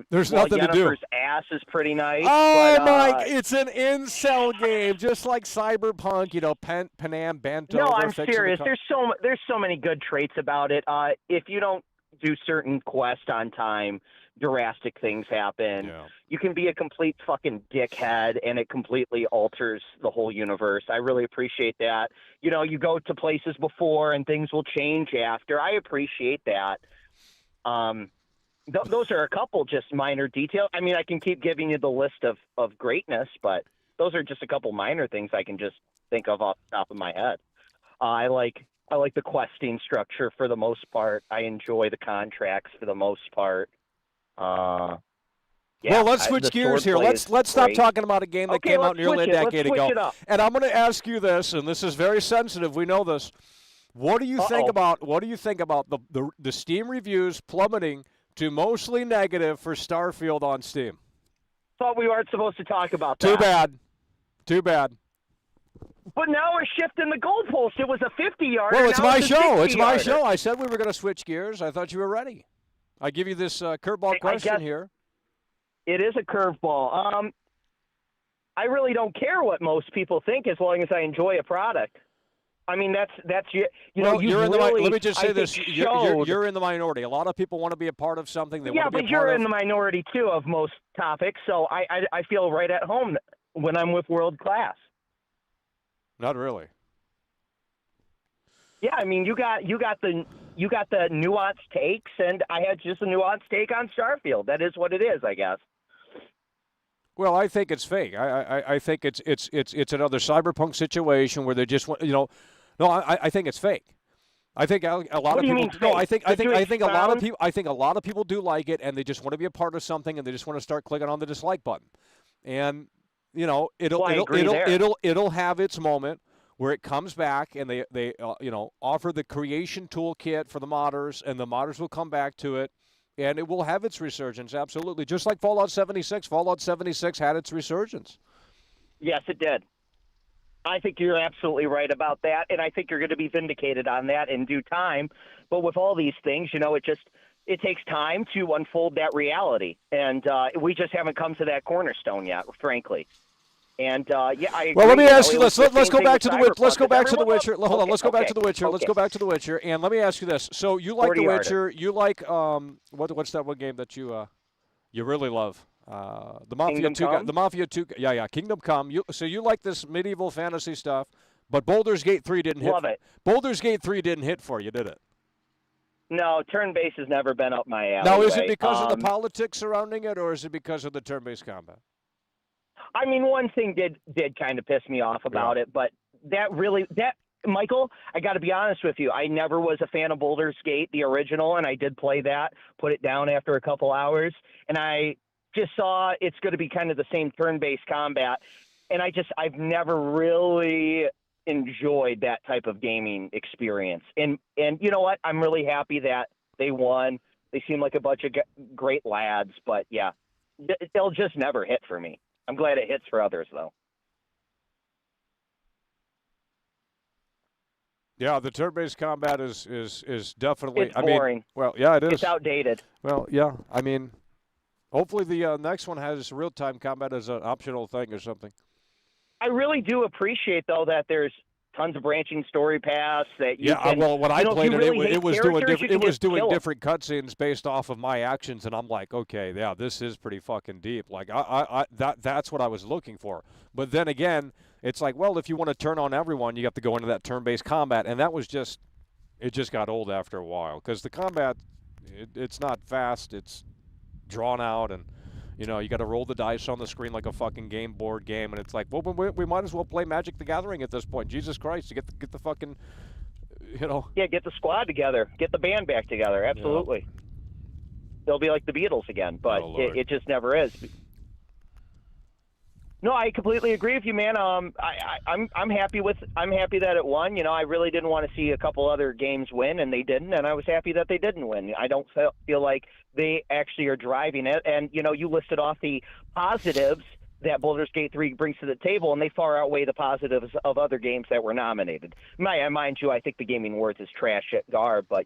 There's nothing to do. Jennifer's ass is pretty nice. Oh, but, Mike, it's an incel game, just like Cyberpunk, Panam, Bento. No, I'm serious. There's so many good traits about it. If you don't do certain quests on time, drastic things happen. Yeah. You can be a complete fucking dickhead, and it completely alters the whole universe. I really appreciate that. You go to places before, and things will change after. I appreciate that. Those are a couple just minor details. I mean, I can keep giving you the list of greatness, but those are just a couple minor things I can just think of off the top of my head. I like the questing structure for the most part. I enjoy the contracts for the most part. Well, let's switch gears here. Let's stop talking about a game that came out nearly a decade ago. And I'm going to ask you this, and this is very sensitive. We know this. What do you think about the Steam reviews plummeting to mostly negative for Starfield on Steam? Thought we weren't supposed to talk about that. Too bad. But now we're shifting the goalpost. It was a 50-yarder. Well, it's my show. It's my 60-yarder. show. I said we were going to switch gears. I thought you were ready. I give you this curveball question here. It is a curveball. I really don't care what most people think as long as I enjoy a product. I mean, that's you're in let me just say this: you're in the minority. A lot of people want to be a part of something. They want to be a part of. Yeah, but you're in the minority too of most topics. So I feel right at home when I'm with World Class. Not really. Yeah, I mean, you got the nuanced takes, and I had just a nuanced take on Starfield. That is what it is, I guess. Well, I think it's fake. I think it's another cyberpunk situation where they just want No, I think it's fake. I think a lot of people. No, I think a lot of people. I think a lot of people do like it, and they just want to be a part of something, and they just want to start clicking on the dislike button, and it'll have its moment where it comes back, and they offer the creation toolkit for the modders, and the modders will come back to it. And it will have its resurgence, absolutely. Just like Fallout 76. Fallout 76 had its resurgence. Yes, it did. I think you're absolutely right about that, and I think you're going to be vindicated on that in due time. But with all these things, it takes time to unfold that reality. And we just haven't come to that cornerstone yet, frankly. And I agree. Well, let me ask you. Let's go back to the Witcher. Let's go back to the Witcher. Hold on. Let's go back to the Witcher. Let's go back to the Witcher. And let me ask you this. So you like the Witcher? You like what's that one game that you really love? The Mafia 2. The Mafia 2. Yeah. Kingdom Come. So you like this medieval fantasy stuff, but Baldur's Gate 3 didn't hit. Love it. Baldur's Gate 3 didn't hit for you, did it? No, turn-based has never been up my alley. Now, is it because of the politics surrounding it, or is it because of the turn-based combat? I mean, one thing did kind of piss me off about it, but Michael, I got to be honest with you. I never was a fan of Baldur's Gate, the original, and I did play that, put it down after a couple hours, and I just saw it's going to be kind of the same turn-based combat, and I've never really enjoyed that type of gaming experience. And you know what? I'm really happy that they won. They seem like a bunch of great lads, but yeah, they'll just never hit for me. I'm glad it hits for others, though. Yeah, the turn-based combat is definitely. It's boring. It is. It's outdated. Well, yeah. I mean, hopefully the next one has real-time combat as an optional thing or something. I really do appreciate, though, that there's tons of branching story paths that you can. Well, when I played it was doing different. It was doing different cutscenes based off of my actions, and I'm like, okay, yeah, this is pretty fucking deep. Like that's what I was looking for. But then again, it's like, well, if you want to turn on everyone, you have to go into that turn-based combat, and it just got old after a while because the combat, it's not fast, it's drawn out, and you got to roll the dice on the screen like a fucking game board game, and it's like, well, we might as well play Magic the Gathering at this point. Jesus Christ, to get the fucking, Yeah, get the squad together, get the band back together. Absolutely, they'll be like the Beatles again, but it just never is. No, I completely agree with you, man. I'm happy that it won. I really didn't want to see a couple other games win, and they didn't, and I was happy that they didn't win. I don't feel like they actually are driving it. And you listed off the positives that Baldur's Gate 3 brings to the table, and they far outweigh the positives of other games that were nominated. Mind you, I think the Gaming Awards is trash at garb, but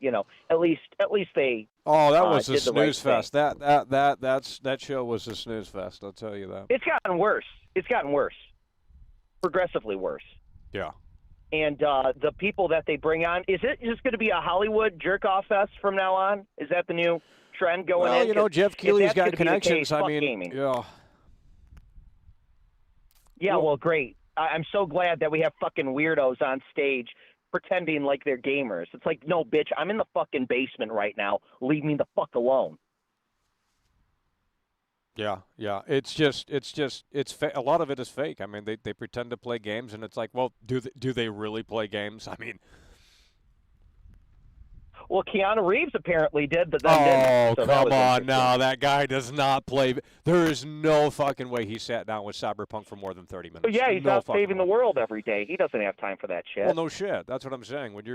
at least they. Oh, that was a did the right snooze fest. thing. That show was a snooze fest. I'll tell you that. It's gotten worse. It's gotten worse, progressively worse. Yeah. And the people that they bring on, is it just going to be a Hollywood jerk-off fest from now on? Is that the new trend going in? Well, Jeff Keighley's got connections. I mean, gaming. yeah. Yeah, well, great. I'm so glad that we have fucking weirdos on stage pretending like they're gamers. It's like, no, bitch, I'm in the fucking basement right now. Leave me the fuck alone. Yeah. It's a lot of it is fake. I mean, they pretend to play games, and it's like, well, do they really play games? I mean, well, Keanu Reeves apparently did, but then didn't. So come on, no, that guy does not play. There is no fucking way he sat down with Cyberpunk for more than 30 minutes. But yeah, he's no out saving the way. world every day. He doesn't have time for that shit. Well, no shit. That's what I'm saying. When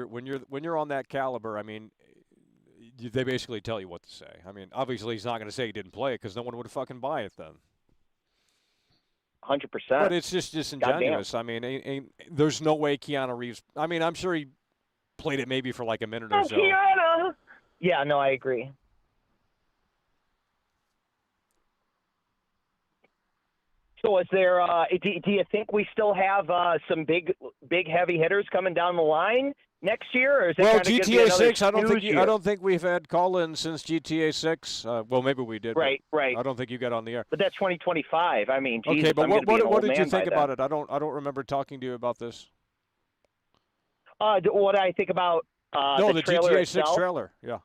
you're on that caliber, I mean, they basically tell you what to say. I mean, obviously he's not going to say he didn't play it because no one would fucking buy it then. 100%. But it's just disingenuous. I mean, there's no way Keanu Reeves. I mean, I'm sure he played it maybe for like a minute or so. Keanu! Yeah, no, I agree. So is there, do you think we still have some big heavy hitters coming down the line next year? Or is it well, kind of GTA 6, I year? don't think we've had call-ins since GTA 6. Well, maybe we did. Right. I don't think you got on the air. But that's 2025. I mean, Jesus, okay, but what did you think then. about it? I don't remember talking to you about this. What I think about the trailer GTA itself? 6 trailer. Yeah.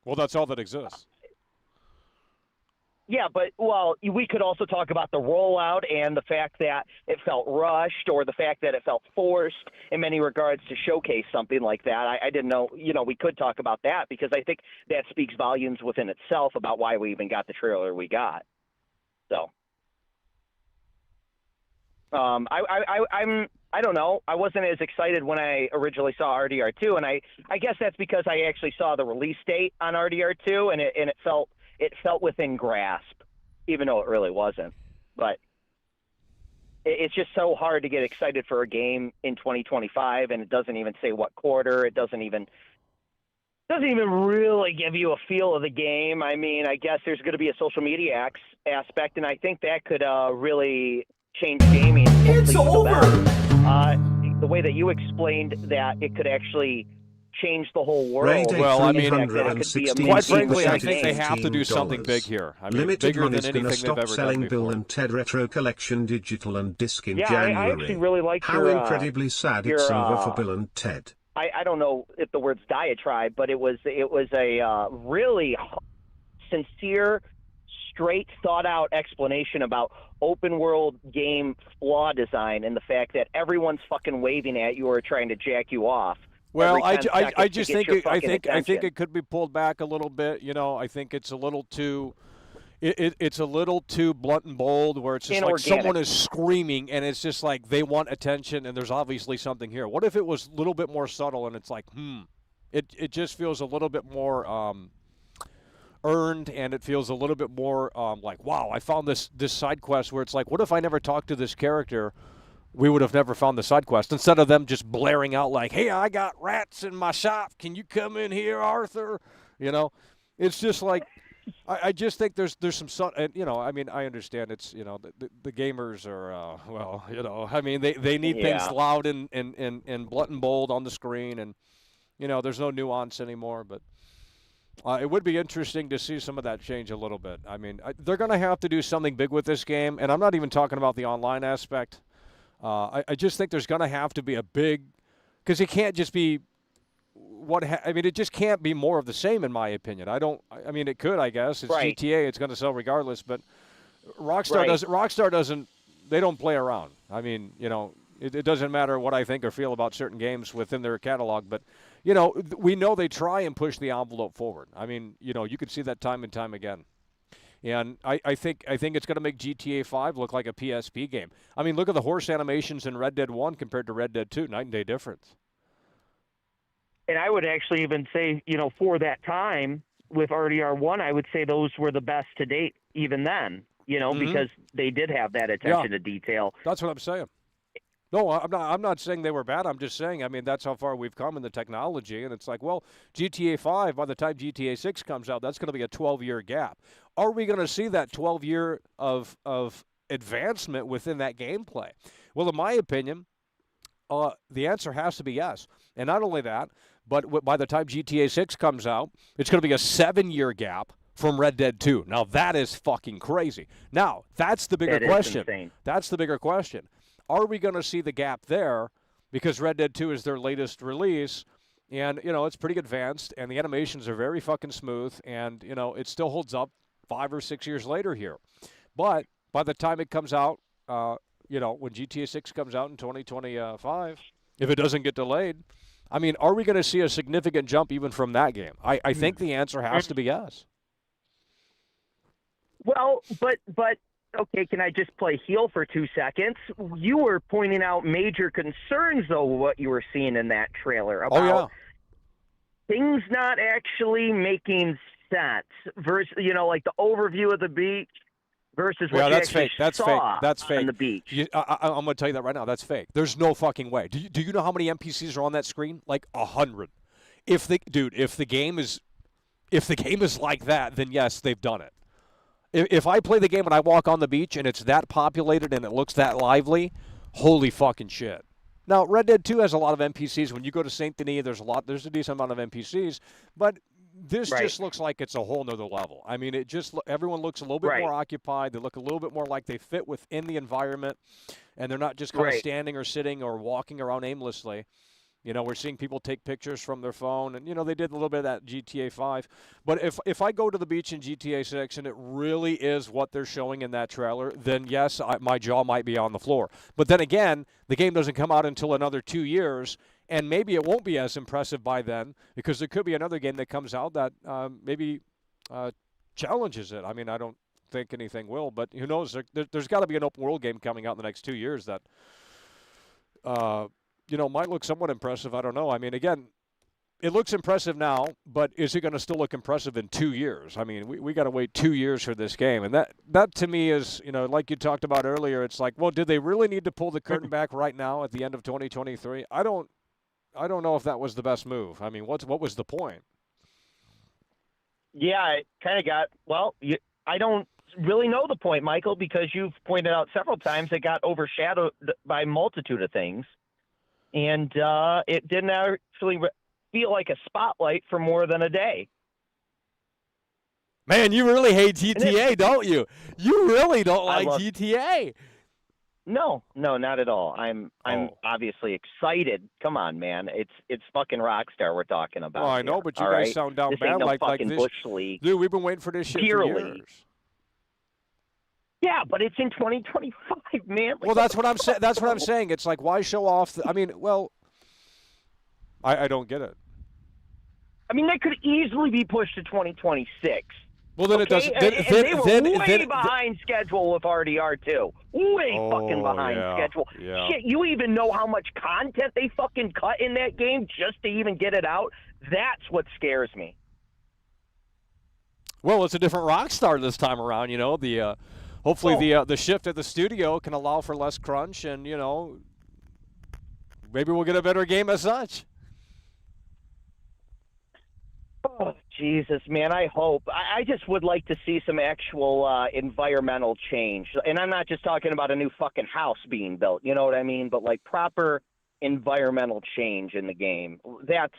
Well, that's all that exists. Yeah, but, we could also talk about the rollout and the fact that it felt rushed or the fact that it felt forced in many regards to showcase something like that. I didn't know, we could talk about that because I think that speaks volumes within itself about why we even got the trailer we got. So, I don't know. I wasn't as excited when I originally saw RDR2, and I guess that's because I actually saw the release date on RDR2, and it felt within grasp, even though it really wasn't. But it's just so hard to get excited for a game in 2025, and it doesn't even say what quarter. It doesn't even really give you a feel of the game. I mean, I guess there's going to be a social media aspect, and I think that could really change gaming. It's over! The way that you explained that it could actually change the whole world. Well, I mean, quite frankly, I think they have to do something big here. I mean, Limited bigger Run than is anything going to they've ever stop selling done before. Bill and Ted Retro Collection digital and disc in Yeah, January. I actually really like How incredibly sad it's over for Bill and Ted. I don't know if the word's diatribe, but it was a really sincere, straight, thought-out explanation about open-world game flaw design and the fact that everyone's fucking waving at you or trying to jack you off. Well, I just think it could be pulled back a little bit. I think it's a little too. It's a little too blunt and bold, where it's just like someone is screaming, and it's just like they want attention, and there's obviously something here. What if it was a little bit more subtle, and it's like, it just feels a little bit more earned, and it feels a little bit more like, wow, I found this side quest where it's like, what if I never talked to this character? We would have never found the side quest. Instead of them just blaring out like, hey, I got rats in my shop. Can you come in here, Arthur? It's just like, I just think there's some, and I mean, I understand it's, the gamers are, I mean, they need things loud and blunt and bold on the screen, and, there's no nuance anymore, but it would be interesting to see some of that change a little bit. I mean, they're going to have to do something big with this game, and I'm not even talking about the online aspect. I just think there's going to have to be a big, because it can't just be it just can't be more of the same, in my opinion. I mean, it could, I guess. It's right. GTA. It's going to sell regardless, but Rockstar doesn't. They don't play around. I mean, it doesn't matter what I think or feel about certain games within their catalog, but we know they try and push the envelope forward. I mean, you can see that time and time again. And I think it's going to make GTA 5 look like a PSP game. I mean, look at the horse animations in Red Dead 1 compared to Red Dead 2, night and day difference. And I would actually even say, for that time with RDR 1, I would say those were the best to date even then. because they did have that attention to detail. That's what I'm saying. No, I'm not saying they were bad. I'm just saying, I mean, that's how far we've come in the technology. And it's like, well, GTA 5, by the time GTA 6 comes out, that's going to be a 12-year gap. Are we going to see that 12-year of advancement within that gameplay? Well, in my opinion, the answer has to be yes. And not only that, but by the time GTA 6 comes out, it's going to be a 7-year gap from Red Dead 2. Now, that is fucking crazy. Now, that's the bigger question. Insane. That's the bigger question. Are we going to see the gap there? Because Red Dead 2 is their latest release, and, it's pretty advanced, and the animations are very fucking smooth, and, it still holds up 5 or 6 years later here. But by the time it comes out, when GTA 6 comes out in 2025, if it doesn't get delayed, I mean, are we going to see a significant jump even from that game? I think the answer has to be yes. Well, but okay, can I just play heel for 2 seconds? You were pointing out major concerns, though, what you were seeing in that trailer about things not actually making sense versus, like the overview of the beach versus what you actually saw on the beach. I'm going to tell you that right now. That's fake. There's no fucking way. Do you know how many NPCs are on that screen? Like 100. If the game is like that, then yes, they've done it. If I play the game and I walk on the beach and it's that populated and it looks that lively, holy fucking shit. Now, Red Dead 2 has a lot of NPCs. When you go to Saint Denis, there's a decent amount of NPCs, but this just looks like it's a whole nother level. I mean, everyone looks a little bit more occupied. They look a little bit more like they fit within the environment, and they're not just kind of standing or sitting or walking around aimlessly. We're seeing people take pictures from their phone, and, they did a little bit of that GTA 5. But if I go to the beach in GTA 6 and it really is what they're showing in that trailer, then yes, my jaw might be on the floor. But then again, the game doesn't come out until another 2 years, and maybe it won't be as impressive by then because there could be another game that comes out that maybe challenges it. I mean, I don't think anything will, but who knows? There's got to be an open world game coming out in the next 2 years that might look somewhat impressive. I don't know. I mean, again, it looks impressive now, but is it going to still look impressive in 2 years? I mean, we got to wait 2 years for this game. And that to me is, like you talked about earlier, it's like, well, did they really need to pull the curtain back right now at the end of 2023? I don't know if that was the best move. I mean, what was the point? Yeah, it kind of got, I don't really know the point, Michael, because you've pointed out several times it got overshadowed by a multitude of things. And it didn't actually feel like a spotlight for more than a day. Man, you really hate GTA, don't you? You really don't like GTA. No, not at all. I'm obviously excited. Come on, man. It's fucking Rockstar we're talking about. Oh, I know, but you guys sound down bad like this. Bush League. Dude, we've been waiting for this shit for years. Yeah, but it's in 2025, man. Well, that's what I'm saying. That's what I'm saying. It's like, why show off? I don't get it. I mean, that could easily be pushed to 2026. Well, then it doesn't. They were way behind schedule with RDR2. Way fucking behind schedule. Yeah. Shit, you even know how much content they fucking cut in that game just to even get it out? That's what scares me. Well, it's a different Rockstar this time around. Hopefully the shift at the studio can allow for less crunch, and maybe we'll get a better game as such. Oh, Jesus, man, I hope. I just would like to see some actual environmental change. And I'm not just talking about a new fucking house being built, you know what I mean? But like proper environmental change in the game. That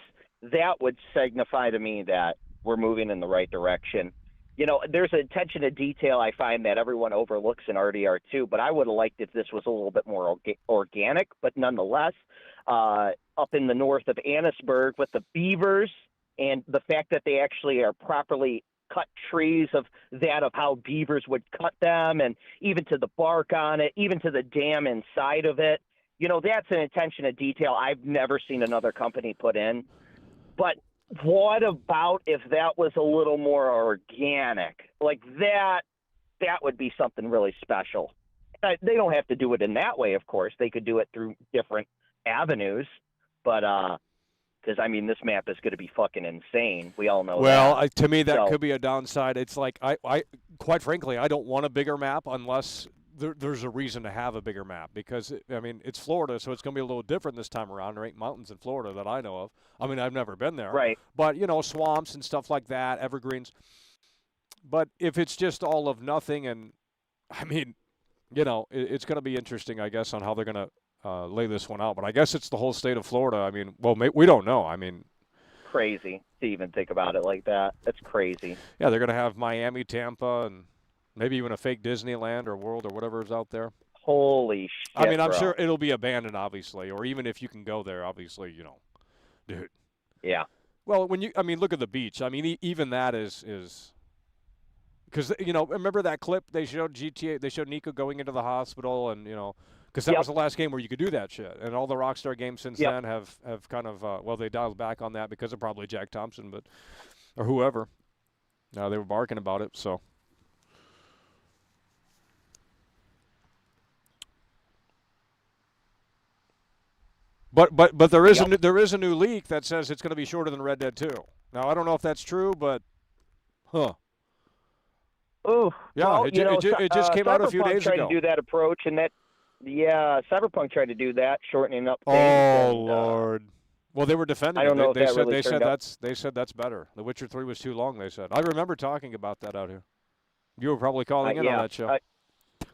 would signify to me that we're moving in the right direction. There's an attention to detail I find that everyone overlooks in RDR2, but I would have liked if this was a little bit more organic, but nonetheless, up in the north of Annisburg with the beavers and the fact that they actually are properly cut trees of how beavers would cut them, and even to the bark on it, even to the dam inside of it. That's an attention to detail I've never seen another company put in. But what about if that was a little more organic? Like that would be something really special. They don't have to do it in that way, of course. They could do it through different avenues, but because this map is going to be fucking insane. We all know. Well, to me, that could be a downside. It's like quite frankly, I don't want a bigger map unless there's a reason to have a bigger map because, I mean, it's Florida, so it's going to be a little different this time around. There ain't mountains in Florida that I know of. I mean, I've never been there. Right. But, you know, swamps and stuff like that, evergreens. But if it's just all of nothing and, I mean, you know, it's going to be interesting, I guess, on how they're going to lay this one out. But I guess it's the whole state of Florida. I mean, well, we don't know. I mean, crazy to even think about it like that. That's crazy. yeah, they're going to have Miami, Tampa, and maybe even a fake Disneyland or World or whatever is out there. Holy shit, I mean, I'm bro. sure it'll be abandoned, obviously, or even if you can go there, obviously, you know, dude. Yeah. Well, I mean, look at the beach. I mean, even that is because, you know, remember that clip they showed GTA? They showed Nico going into the hospital and, you know, because that was the last game where you could do that shit. And all the Rockstar games since then have kind of, well, they dialed back on that because of probably Jack Thompson, or whoever. They were barking about it, so. But there is there is a new leak that says it's going to be shorter than Red Dead 2. Now, I don't know if that's true, but, Ooh. Yeah, well, it just came out a few days tried ago. To do that approach, and Cyberpunk tried to do that, shortening up things. Oh, and, Lord. Well, they were defending I don't know if they that said really turned out. they said that's better. The Witcher 3 was too long, they said. I remember talking about that out here. You were probably calling in on that show.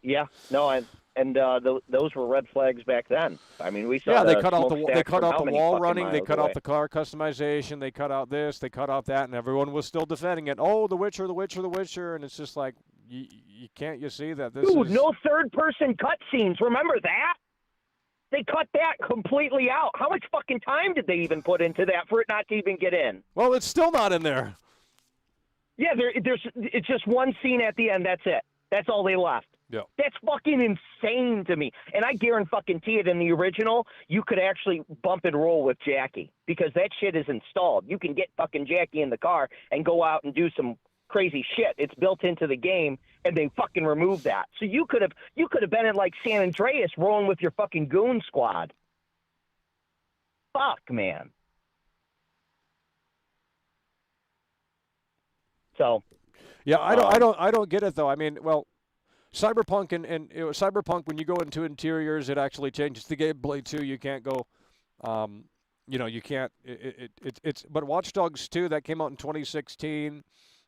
Yeah. No, those were red flags back then. I mean, we saw. Yeah, they cut out the wall running. They cut away. out the car customization. They cut out this. They cut out that, and everyone was still defending it. Oh, The Witcher, The Witcher, The Witcher, and it's just like you see that this Dude, is no third-person cutscenes. Remember that? They cut that completely out. How much fucking time did they even put into that for it not to even get in? Well, it's still not in there. Yeah, it's just one scene at the end. That's it. That's all they left. Yeah. That's fucking insane to me. And I guarantee it in the original, you could actually bump and roll with Jackie because that shit is installed. You can get fucking Jackie in the car and go out and do some crazy shit. It's built into the game, and they fucking removed that. So you could have been in like San Andreas rolling with your fucking goon squad. Fuck, man. So. Yeah, I don't get it though. I mean, well, Cyberpunk and Cyberpunk, when you go into interiors, it actually changes the gameplay too. You can't go, you can't. It's but Watch Dogs 2 that came out in 2016.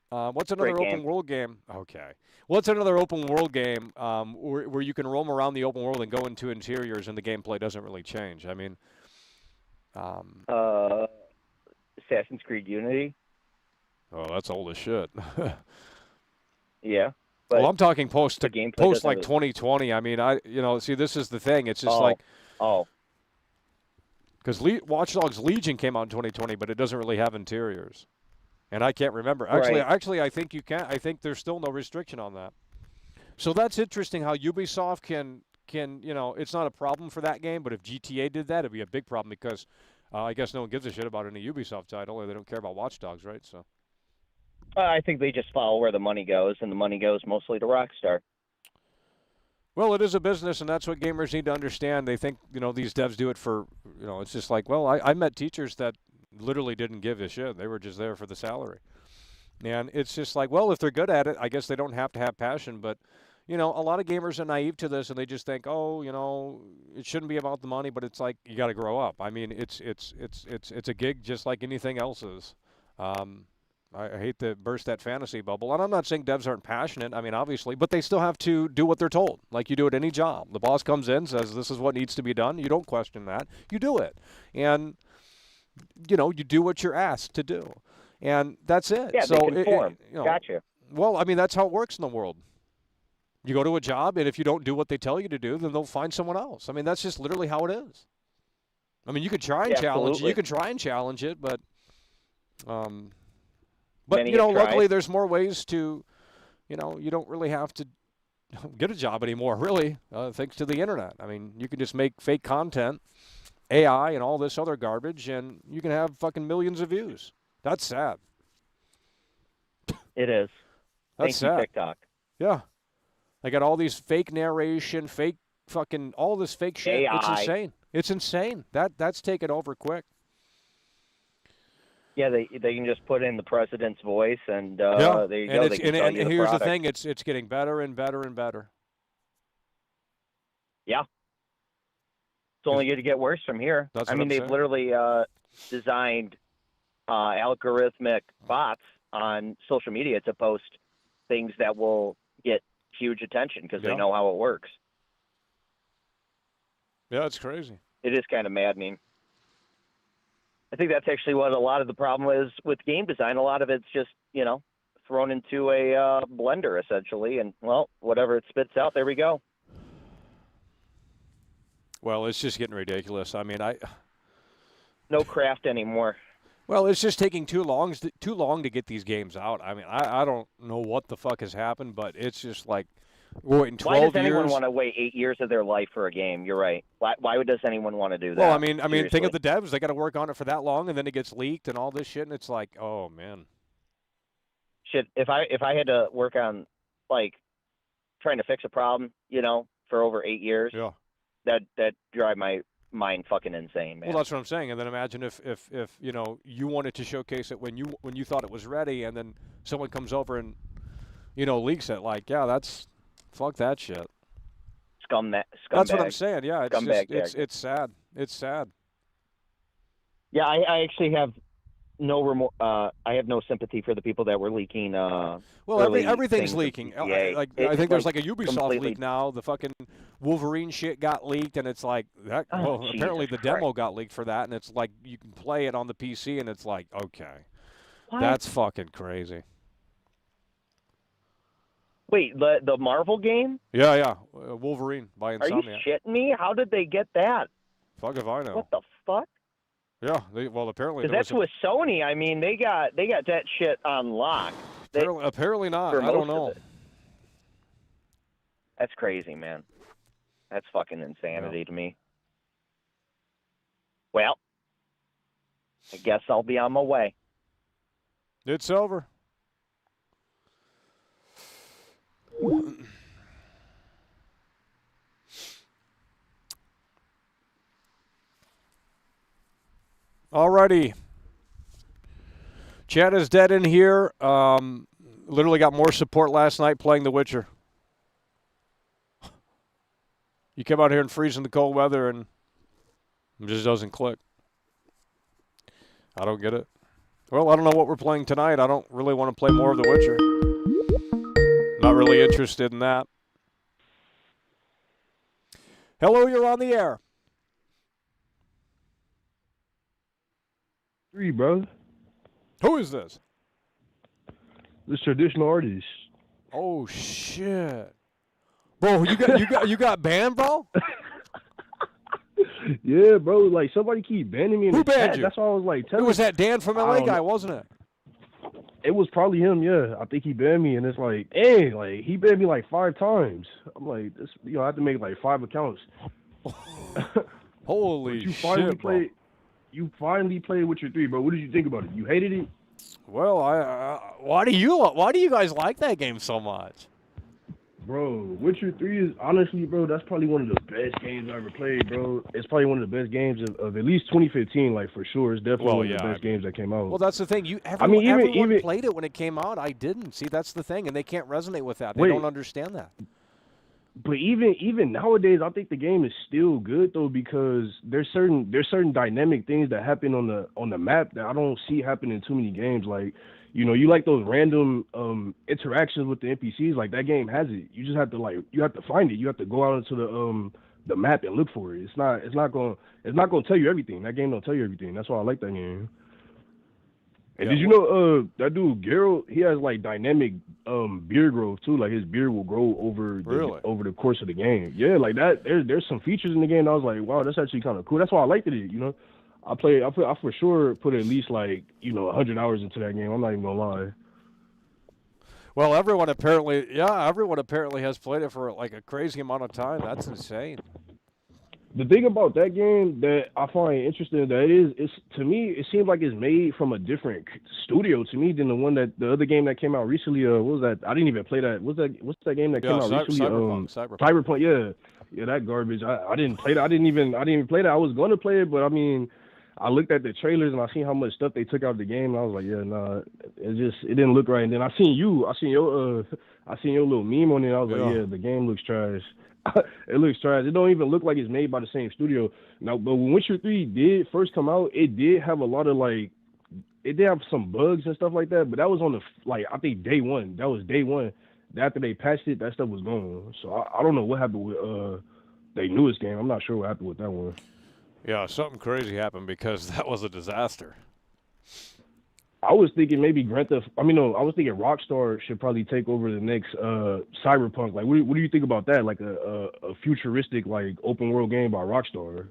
What's another open world game? Okay, what's another open world game where you can roam around the open world and go into interiors and the gameplay doesn't really change? I mean, Assassin's Creed Unity. Oh, that's old as shit. Yeah. Well, I'm talking post like really... 2020. I mean, see, this is the thing. It's just because Watch Dogs Legion came out in 2020, but it doesn't really have interiors, and I can't remember. Actually, I think you can. I think there's still no restriction on that. So that's interesting how Ubisoft can it's not a problem for that game, but if GTA did that, it'd be a big problem because I guess no one gives a shit about any Ubisoft title, or they don't care about Watch Dogs, right? So. I think they just follow where the money goes, and the money goes mostly to Rockstar. Well, it is a business, and that's what gamers need to understand. They think, these devs do it for, it's just like, well, I met teachers that literally didn't give a shit. They were just there for the salary. And it's just like, well, if they're good at it, I guess they don't have to have passion. But, a lot of gamers are naive to this, and they just think, it shouldn't be about the money, but it's like, you got to grow up. I mean, it's a gig just like anything else is. I hate to burst that fantasy bubble. And I'm not saying devs aren't passionate. I mean, obviously. But they still have to do what they're told, like you do at any job. The boss comes in, says this is what needs to be done. You don't question that. You do it. And, you do what you're asked to do. And that's it. Yeah, so they conform. Gotcha. Well, I mean, that's how it works in the world. You go to a job, and if you don't do what they tell you to do, then they'll find someone else. I mean, that's just literally how it is. I mean, you could try and challenge it. You can try and challenge it, but luckily there's more ways to, you don't really have to get a job anymore, really, thanks to the internet. I mean, you can just make fake content, AI and all this other garbage, and you can have fucking millions of views. That's sad. It is. That's Thank sad. you, TikTok. Yeah. They got all these fake narration, fake fucking, all this fake shit. AI. It's insane. It's insane. That's taken over quick. Yeah, they can just put in the president's voice, and Yeah, there you and go. it's They can sell and you the here's the product. thing: it's getting better and better and better. Yeah, it's only going to get worse from here. That's I what mean, I'm they've saying. literally designed algorithmic bots on social media to post things that will get huge attention because Yeah. they know how it works. Yeah, it's crazy. It is kind of maddening. I think that's actually what a lot of the problem is with game design. A lot of it's just, thrown into a blender, essentially, and, well, whatever it spits out, there we go. Well, it's just getting ridiculous. I mean, No craft anymore. Well, it's just taking too long to get these games out. I mean, I don't know what the fuck has happened, but it's just like we're waiting 12 Why years. does anyone want to wait 8 years of their life for a game? You're right. Why does anyone want to do that? Well, I mean, think Seriously. of the devs. They got to work on it for that long, and then it gets leaked and all this shit, and it's like, oh man. Shit, if I had to work on, like, trying to fix a problem, for over 8 years, Yeah. that drive my mind fucking insane, man. Well, that's what I'm saying. And then imagine if you wanted to showcase it when you thought it was ready, and then someone comes over and leaks it. Like, yeah, fuck that shit. Scumbag. That's what I'm saying. Yeah, it's Scumbag just, it's sad. It's sad. Yeah, I actually have no I have no sympathy for the people that were leaking. Well, early everything's things of leaking. GTA. I think there's like a It's Ubisoft completely- leak now. The fucking Wolverine shit got leaked, and it's like that. Oh, Well, Jesus apparently the Christ. demo got leaked for that, and it's like you can play it on the PC, and it's like, okay, What? that's fucking crazy. Wait, the Marvel game? Yeah. Wolverine by Are you Insomniac. shitting me? How did they get that? Fuck if I know. What the fuck? Yeah, well, apparently Because there was that's with Sony. I mean, they got that shit on lock. apparently not. for I don't most of know. it. That's crazy, man. That's fucking insanity to me. Well, I guess I'll be on my way. It's over. Alrighty. Chad is dead in here. Literally got more support last night playing The Witcher. You come out here and freeze in the cold weather and it just doesn't click. I don't get it. Well, I don't know what we're playing tonight. I don't really want to play more of The Witcher. Not really interested in that. Hello, you're on the air. 3, bro. Who is this? This traditional artist. Oh shit, bro! You got banned, bro. Yeah, bro. Like somebody keep banning me in Who the banned chat. you? That's why I was like, It telling was that Dan from I LA don't guy, know. wasn't it? It was probably him. Yeah, I think he banned me, and it's like, hey, like he banned me like 5 times. I'm like, this, I have to make like 5 accounts. Holy you shit, finally bro. played. You finally played Witcher 3, bro. What did you think about it? You hated it? Well, why do you guys like that game so much? Bro, Witcher 3 is honestly, bro, that's probably one of the best games I ever played, bro. It's probably one of the best games of at least 2015, like for sure. It's definitely Well, one of the yeah, best games that came out. Well, that's the thing. Everyone played it when it came out. I didn't. See, that's the thing, and they can't resonate with that. They Wait. don't understand that. But even nowadays, I think the game is still good though, because there's certain dynamic things that happen on the map that I don't see happening in too many games. Like, you like those random interactions with the NPCs. Like that game has it. You just have to find it. You have to go out into the map and look for it. It's not gonna tell you everything. That game don't tell you everything. That's why I like that game. And Yeah, did you know that dude Geralt, he has like dynamic beard growth too. Like his beard will grow over the course of the game. Yeah, like that. There's some features in the game that I was like, wow, that's actually kind of cool. That's why I liked it. I for sure put at least like 100 hours into that game. I'm not even gonna lie. Well, everyone apparently has played it for like a crazy amount of time. That's insane. The thing about that game that I find interesting that it's to me it seems like it's made from a different studio to me than the other game that came out recently. What was that? I didn't even play that. What's that game that came out recently? Cyberpunk. Yeah, that garbage. I didn't play that. I didn't even play that. I was going to play it, but I mean, I looked at the trailers and I seen how much stuff they took out of the game, and I was like, yeah, nah, it didn't look right. And then I seen your little meme on it. I was like, yeah, the game looks trash. It looks trash. It don't even look like it's made by the same studio. Now, but when Witcher 3 did first come out, it did have a lot of like, it did have some bugs and stuff like that. But that was on the I think day one. That was day one. After they patched it, that stuff was gone. So I don't know what happened with their newest game. I'm not sure what happened with that one. Yeah, something crazy happened because that was a disaster. I was thinking maybe I was thinking Rockstar should probably take over the next Cyberpunk. Like, what do you think about that? Like a futuristic, like, open world game by Rockstar.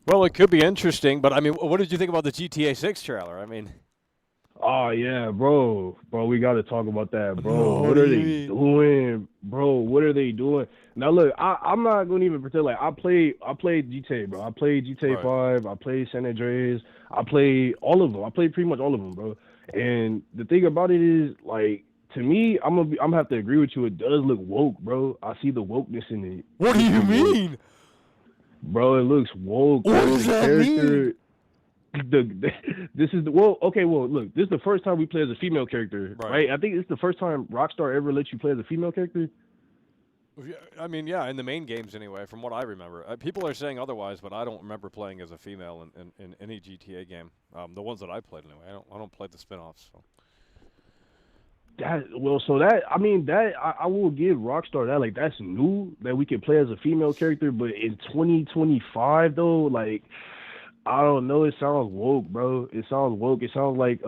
Well, it could be interesting, but I mean, what did you think about the GTA 6 trailer? I mean, oh yeah, bro, we got to talk about that, bro. No, what are they doing, bro? What are they doing? Now look, I'm not gonna even pretend like I played GTA, bro. I played GTA 5. I played San Andreas. I played all of them. I played pretty much all of them, bro. And the thing about it is, like, to me, I'm gonna have to agree with you. It does look woke, bro. I see the wokeness in it. What do you mean? Bro, it looks woke. What does that mean? This is look, this is the first time we play as a female character, right? I think it's the first time Rockstar ever lets you play as a female character. I mean, yeah, in the main games anyway, from what I remember. People are saying otherwise, but I don't remember playing as a female in any GTA game. The ones that I played anyway. I don't play the spin-offs. So. I will give Rockstar that. Like, that's new that we can play as a female character, but in 2025 though, like, I don't know. It sounds woke, bro. It sounds woke. It sounds like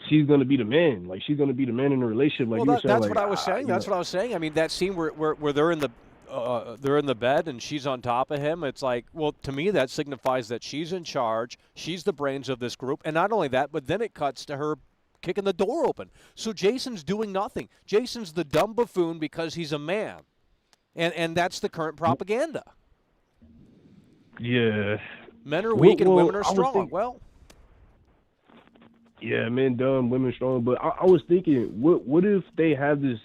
she's gonna be the man. Like, she's gonna be the man in the relationship. Like, well, that's what I was saying. That's what I was saying. I mean, that scene where they're in the bed and she's on top of him. It's like, well, to me that signifies that she's in charge. She's the brains of this group, and not only that, but then it cuts to her kicking the door open. So Jason's doing nothing. Jason's the dumb buffoon because he's a man, and that's the current propaganda. Yeah. Men are weak and women are strong. Yeah, men dumb, women strong. But I was thinking, what if they have this?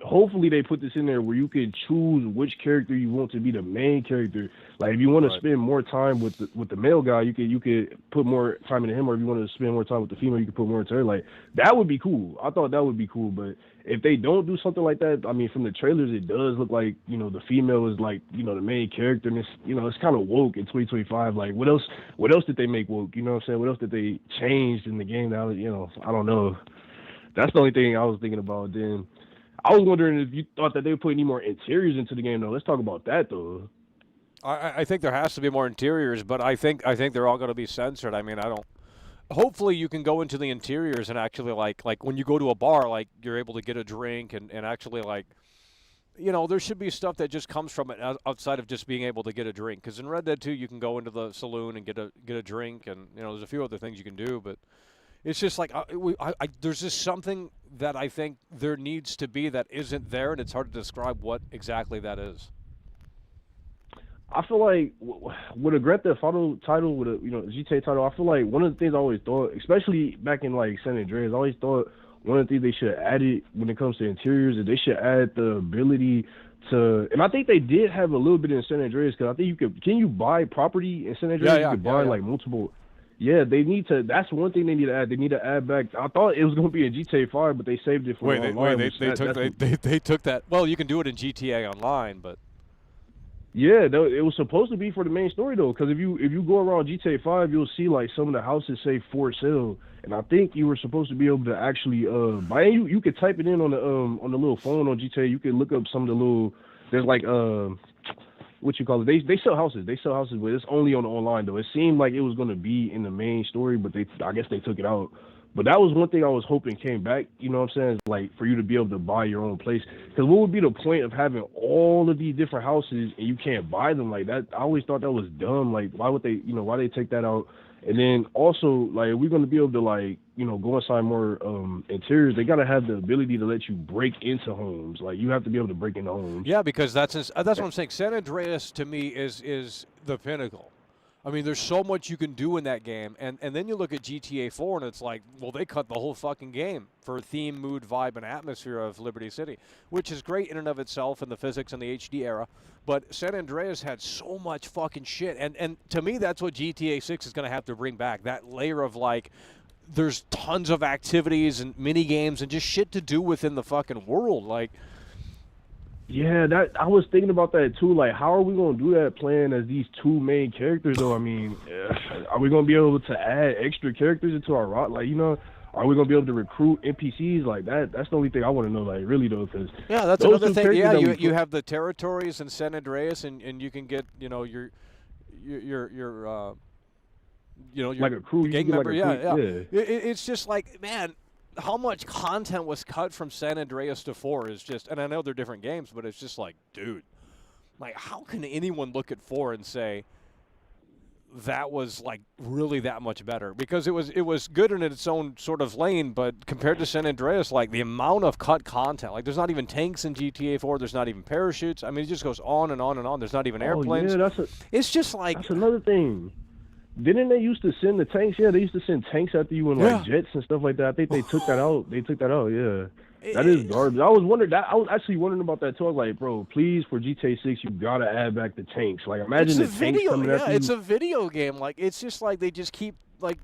Hopefully, they put this in there where you can choose which character you want to be the main character. Like, if you want to spend more time with the male guy, you could put more time into him. Or if you want to spend more time with the female, you could put more into her. Like, that would be cool. I thought that would be cool. But if they don't do something like that, I mean, from the trailers, it does look like, the female is like, the main character, and it's, it's kind of woke in 2025. Like, what else did they make woke? You know what I'm saying? What else did they change in the game? That I don't know. That's the only thing I was thinking about. Then I was wondering if you thought that they would put any more interiors into the game, though. Let's talk about that, though. I think there has to be more interiors, but I think they're all going to be censored. I mean, I don't. Hopefully, you can go into the interiors and actually like when you go to a bar, like, you're able to get a drink and actually, like, there should be stuff that just comes from it outside of just being able to get a drink. Because in Red Dead 2, you can go into the saloon and get a drink, and there's a few other things you can do, but. It's just like there's just something that I think there needs to be that isn't there, and it's hard to describe what exactly that is. I feel like with a Grand Theft Auto title, with a GTA title, I feel like one of the things I always thought, especially back in like San Andreas, I always thought one of the things they should have added when it comes to interiors is they should add the ability to, and I think they did have a little bit in San Andreas, because I think can you buy property in San Andreas? You could buy like multiple. Yeah, they need to. That's one thing they need to add. They need to add back. I thought it was going to be in GTA 5, but they saved it for online. They took that. Well, you can do it in GTA Online, but yeah, it was supposed to be for the main story though. Because if you go around GTA 5, you'll see like some of the houses say for sale, and I think you were supposed to be able to actually buy. You could type it in on the little phone on GTA. You could look up some of the little. There's like what you call it? They sell houses. They sell houses, but it's only on the online though. It seemed like it was going to be in the main story, but I guess they took it out. But that was one thing I was hoping came back. You know what I'm saying? Like, for you to be able to buy your own place. Because what would be the point of having all of these different houses and you can't buy them like that? I always thought that was dumb. Like, why would they? Why they take that out? And then also, like, we're going to be able to, like, go inside more interiors. They got to have the ability to let you break into homes. Like, you have to be able to break into homes. Yeah, because that's what I'm saying. San Andreas, to me, is the pinnacle I mean, there's so much you can do in that game, and then you look at GTA 4, and it's like, well, they cut the whole fucking game for theme, mood, vibe, and atmosphere of Liberty City, which is great in and of itself in the physics and the HD era. But San Andreas had so much fucking shit, and to me, that's what GTA 6 is going to have to bring back, that layer of, like, there's tons of activities and mini games and just shit to do within the fucking world, like. Yeah, that I was thinking about that too. Like, how are we gonna do that playing as these two main characters? Though, I mean, are we gonna be able to add extra characters into our rock? Like, you know, are we gonna be able to recruit NPCs like that? That's the only thing I want to know. Like, really though, because yeah, that's another thing. Yeah, you have the territories in San Andreas, and you can get your like a crew gang member. Like yeah. It's just like, man, how much content was cut from San Andreas to 4 is just, and I know they're different games, but it's just like, dude, like, how can anyone look at 4 and say that was like really that much better? Because it was good in its own sort of lane, but compared to San Andreas, like the amount of cut content, like there's not even tanks in GTA 4, there's not even parachutes. I mean, it just goes on and on and on. There's not even airplanes. Yeah, it's just like, that's another thing. Didn't they used to send the tanks? Yeah, they used to send tanks after you in like jets and stuff like that. I think they took that out. They took that out. Yeah, that is garbage. I was actually wondering about that too. I was like, bro, please, for GTA 6, you gotta add back the tanks. Like, imagine the tanks coming after you. It's a video game. Like, it's just like they just keep, like,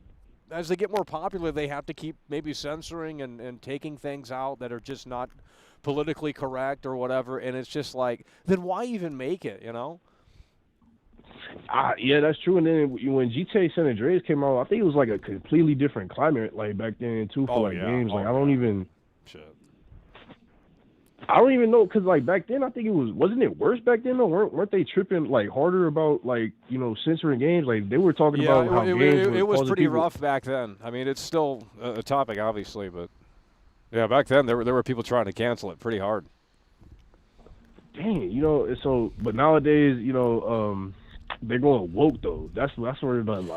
as they get more popular, they have to keep maybe censoring and taking things out that are just not politically correct or whatever. And it's just like, then why even make it? You know? Yeah, that's true. And then when GTA San Andreas came out, I think it was like a completely different climate, like back then too, for games. Like, I don't even know, because like back then, I think wasn't it worse back then though? Weren't they tripping like harder about, like, you know, censoring games? Like, they were talking about how games it was pretty rough back then. I mean, it's still a topic, obviously, but yeah, back then there were people trying to cancel it pretty hard. Dang, you know, so but nowadays, you know, they're going woke though. That's where I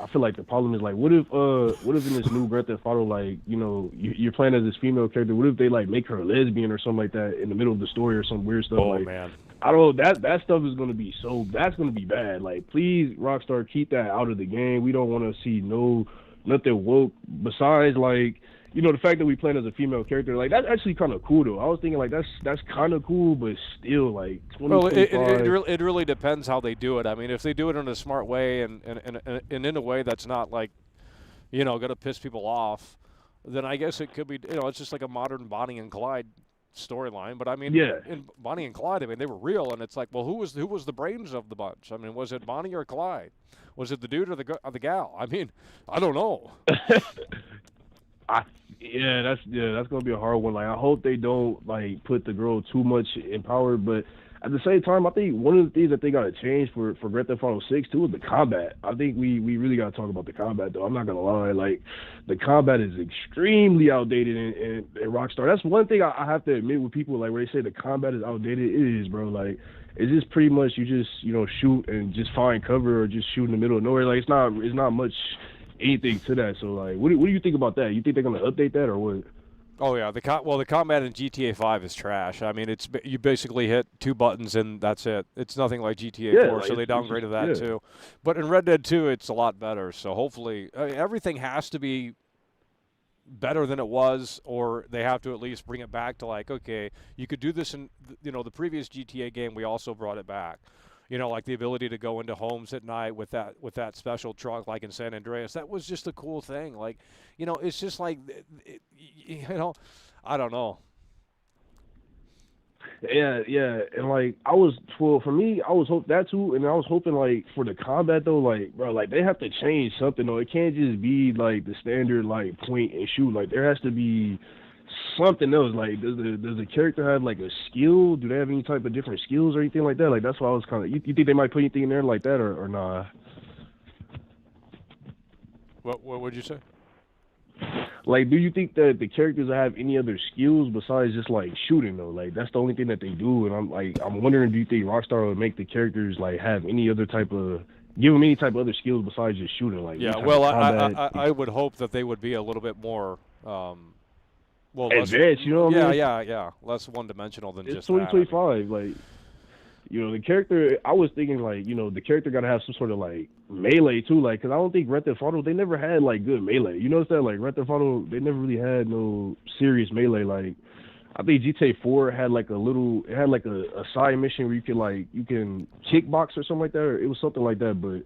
feel like the problem is, like, what if in this new Grand Theft Auto, like, you know, you're playing as this female character, what if they like make her a lesbian or something like that in the middle of the story or some weird stuff? Oh, like, man, I don't know, that stuff is gonna be that's gonna be bad. Like, please, Rockstar, keep that out of the game. We don't want to see nothing woke besides, like, you know, the fact that we playing as a female character, like, that's actually kind of cool though. I was thinking, like, that's kind of cool, but still, like, 2025. Well, it really depends how they do it. I mean, if they do it in a smart way and in a way that's not, like, you know, gonna piss people off, then I guess it could be, you know, it's just like a modern Bonnie and Clyde storyline. But I mean, in Bonnie and Clyde, I mean, they were real, and it's like, well, who was the brains of the bunch? I mean, was it Bonnie or Clyde? Was it the dude or the gal? I mean, I don't know. That's gonna be a hard one. Like, I hope they don't, like, put the girl too much in power, but at the same time, I think one of the things that they gotta change for Grand Theft Auto 6 too is the combat. I think we really gotta talk about the combat though. I'm not gonna lie, like, the combat is extremely outdated in Rockstar. That's one thing I have to admit with people, like, where they say the combat is outdated. It is, bro. Like, it's just pretty much you just, you know, shoot and just find cover or just shoot in the middle of nowhere. Like, it's not much anything to that. So, like, what do you think about that? You think they're gonna update that or what? Oh yeah, the combat in GTA 5 is trash. I mean, you basically hit 2 buttons and that's it. It's nothing like GTA 4, like, so they downgraded that too. But in Red Dead 2, it's a lot better. So hopefully, I mean, everything has to be better than it was, or they have to at least bring it back to, like, okay, you could do this in, you know, the previous GTA game. We also brought it back. You know, like the ability to go into homes at night with that special truck, like in San Andreas. That was just a cool thing. Like, you know, it's just like, you know, I don't know. Yeah, and like for me, I was hoping that too, and I was hoping, like, for the combat though, like, bro, like, they have to change something though. It can't just be like the standard, like, point and shoot. Like, there has to be something else. Like, does the character have, like, a skill? Do they have any type of different skills or anything like that? Like, that's why I was kind of. You think they might put anything in there like that or nah? What would you say? Like, do you think that the characters have any other skills besides just, like, shooting though? Like, that's the only thing that they do. And I'm wondering, do you think Rockstar would make the charers, like, have any other type of, give them any type of other skills besides just shooting? Like, yeah, well, I would hope that they would be a little bit more. Well, advanced, you know what I mean? Yeah. Less one-dimensional than it's just 2025, like, the character, I was thinking like, the character got to have some sort of like melee too, like, because I don't think Grand Theft Auto, they never had like good melee. You notice that, like, Grand Theft Auto, they never really had no serious melee. Like, I think GTA 4 had like a side mission where you can kickbox or something like that, or it was something like that. But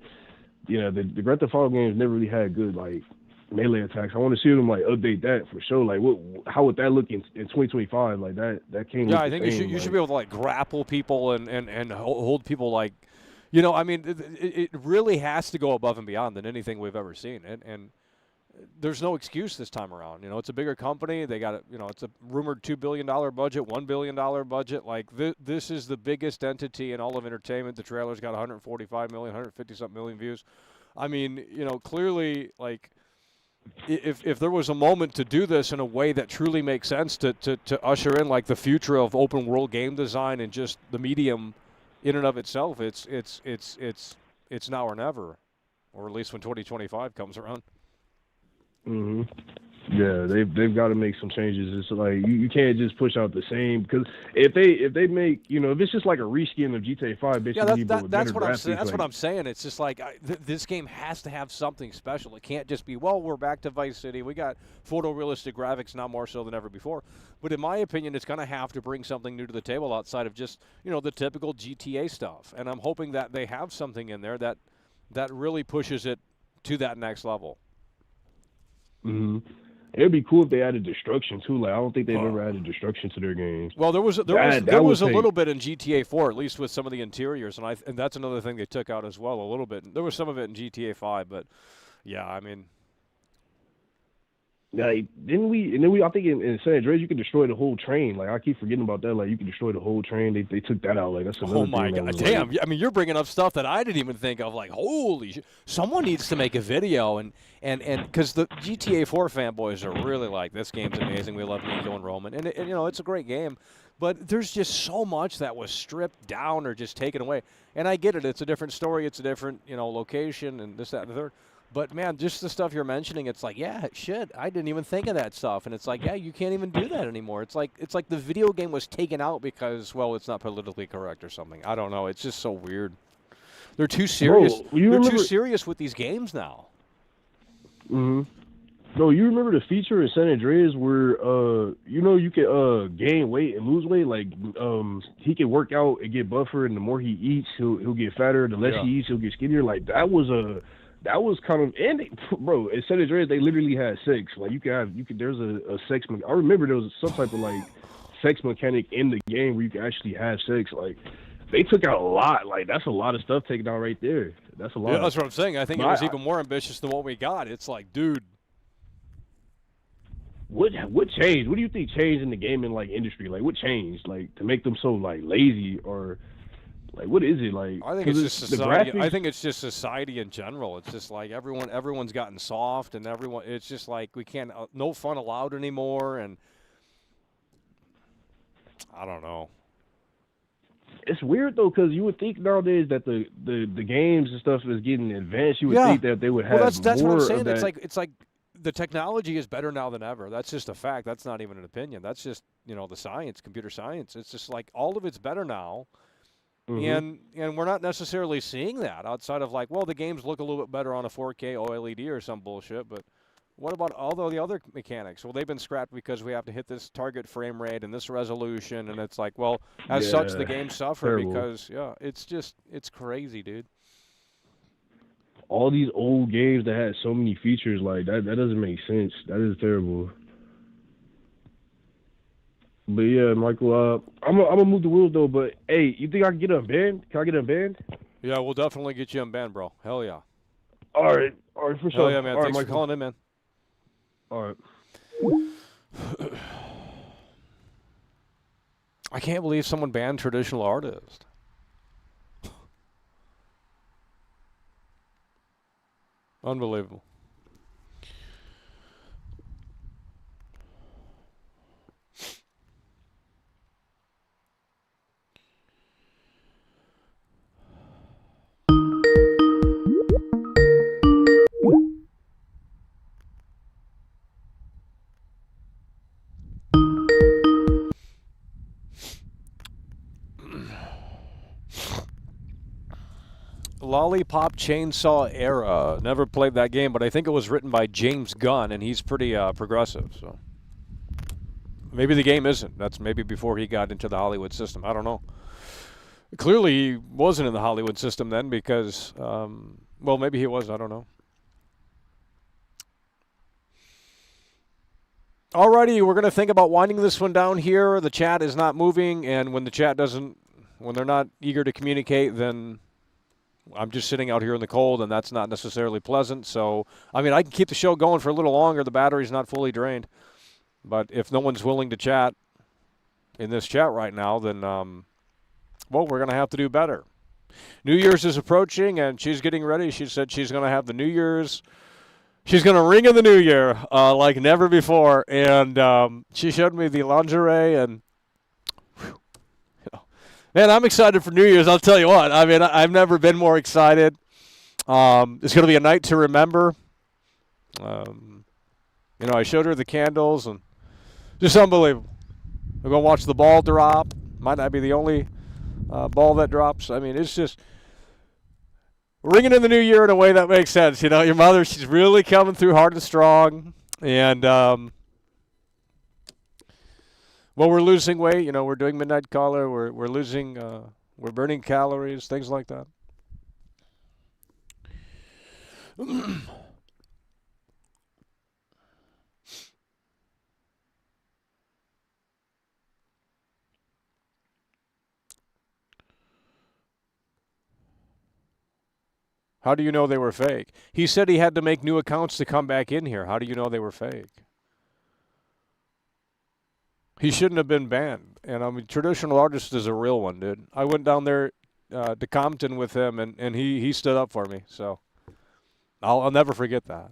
yeah, the Grand Theft Auto games never really had good like melee attacks. I want to see them like update that for sure. Like, how would that look in 2025? Like that can't. Yeah, I think you should be able to like grapple people and hold people like, I mean, it really has to go above and beyond than anything we've ever seen, and there's no excuse this time around. It's a bigger company. They got it's a rumored $2 billion budget, $1 billion budget. Like this is the biggest entity in all of entertainment. The trailer's got 145 million, 150-something million views. I mean, clearly, like, if there was a moment to do this in a way that truly makes sense to usher in like the future of open world game design and just the medium in and of itself, it's now or never, or at least when 2025 comes around. Mm-hmm. Yeah, they've got to make some changes. It's like you can't just push out the same, because if they make, if it's just like a reskin of GTA 5, basically, that's what I'm saying. That's what I'm saying. It's just like this game has to have something special. It can't just be, well, we're back to Vice City. We got photorealistic graphics now more so than ever before. But in my opinion, it's going to have to bring something new to the table outside of just the typical GTA stuff. And I'm hoping that they have something in there that really pushes it to that next level. Mm-hmm. It'd be cool if they added destruction too. Like, I don't think they've ever added destruction to their games. Well, there was a little bit in GTA 4, at least with some of the interiors, and that's another thing they took out as well a little bit. There was some of it in GTA 5, but yeah, I mean. Yeah, didn't we? And then I think in San Andreas you can destroy the whole train. Like, I keep forgetting about that. Like, you can destroy the whole train. They took that out. Like, that's another Oh my thing god, damn! I mean, you're bringing up stuff that I didn't even think of. Like, holy shit! Someone needs to make a video and because the GTA 4 fanboys are really like, this game's amazing. We love Nico and Roman, and it's a great game. But there's just so much that was stripped down or just taken away. And I get it. It's a different story. It's a different location and this, that, and the third. But, man, just the stuff you're mentioning, it's like, yeah, shit, I didn't even think of that stuff. And it's like, yeah, you can't even do that anymore. It's like the video game was taken out because, well, it's not politically correct or something. I don't know. It's just so weird. They're too serious. They're too serious with these games now. Mm-hmm. No, you remember the feature in San Andreas where, you can gain weight and lose weight? Like, he can work out and get buffer, and the more he eats, he'll get fatter. The less he eats, he'll get skinnier. Like, that was kind of, and bro, in San Andreas, they literally had sex. Like, there's a sex, I remember there was some type of like sex mechanic in the game where you can actually have sex. Like, they took out a lot. Like, that's a lot of stuff taken out right there. That's a lot. Yeah, that's what I'm saying. I think it was even more ambitious than what we got. It's like, dude. What changed? What do you think changed in the gaming like industry? Like, what changed? Like, to make them so like lazy, or like, what is it like? I think it's just society. I think it's just society in general. It's just like everyone's gotten soft, and it's just like we can't, no fun allowed anymore, and I don't know. It's weird though, because you would think nowadays that the games and stuff is getting advanced. You would think that they would have. Well, that's more what I'm saying. Of that. It's like the technology is better now than ever. That's just a fact. That's not even an opinion. That's just the science, computer science. It's just like all of it's better now. Mm-hmm. And we're not necessarily seeing that outside of like, well, the games look a little bit better on a 4K OLED or some bullshit, but what about all the other mechanics? Well, they've been scrapped because we have to hit this target frame rate and this resolution, and it's like, well, as such, the games suffer because, it's crazy, dude. All these old games that had so many features, like, that doesn't make sense. That is terrible. But yeah, Michael, I'm gonna move the wheels though. But hey, you think I can get unbanned? Can I get unbanned? Yeah, we'll definitely get you unbanned, bro. Hell yeah. All right, for sure. Hell yeah, man. All Thanks right, for calling in, man. All right. I can't believe someone banned traditional artists. Unbelievable. Lollipop Chainsaw Era. Never played that game, but I think it was written by James Gunn, and he's pretty progressive. So maybe the game isn't. That's maybe before he got into the Hollywood system. I don't know. Clearly, he wasn't in the Hollywood system then because, well, maybe he was. I don't know. Alrighty, we're going to think about winding this one down here. The chat is not moving, and when the chat doesn't, when they're not eager to communicate, then I'm just sitting out here in the cold, and that's not necessarily pleasant. So, I mean, I can keep the show going for a little longer. The battery's not fully drained. But if no one's willing to chat in this chat right now, then, well, we're going to have to do better. New Year's is approaching, and she's getting ready. She said she's going to have the New Year's. She's going to ring in the new year like never before. And she showed me the lingerie, and whew, you know, man, I'm excited for New Year's. I'll tell you what. I mean, I've never been more excited. It's going to be a night to remember. You know, I showed her the candles, and just unbelievable. We're going to watch the ball drop. Might not be the only ball that drops. I mean, it's just ringing in the new year in a way that makes sense. You know, your mother, she's really coming through hard and strong. And, well, we're losing weight. You know, we're doing midnight collar. We're losing, we're burning calories, things like that. How do you know they were fake? He said he had to make new accounts to come back in here. How do you know they were fake? He shouldn't have been banned. And I mean, traditional artist is a real one, dude. I went down there to Compton with him, and he stood up for me. So I'll never forget that.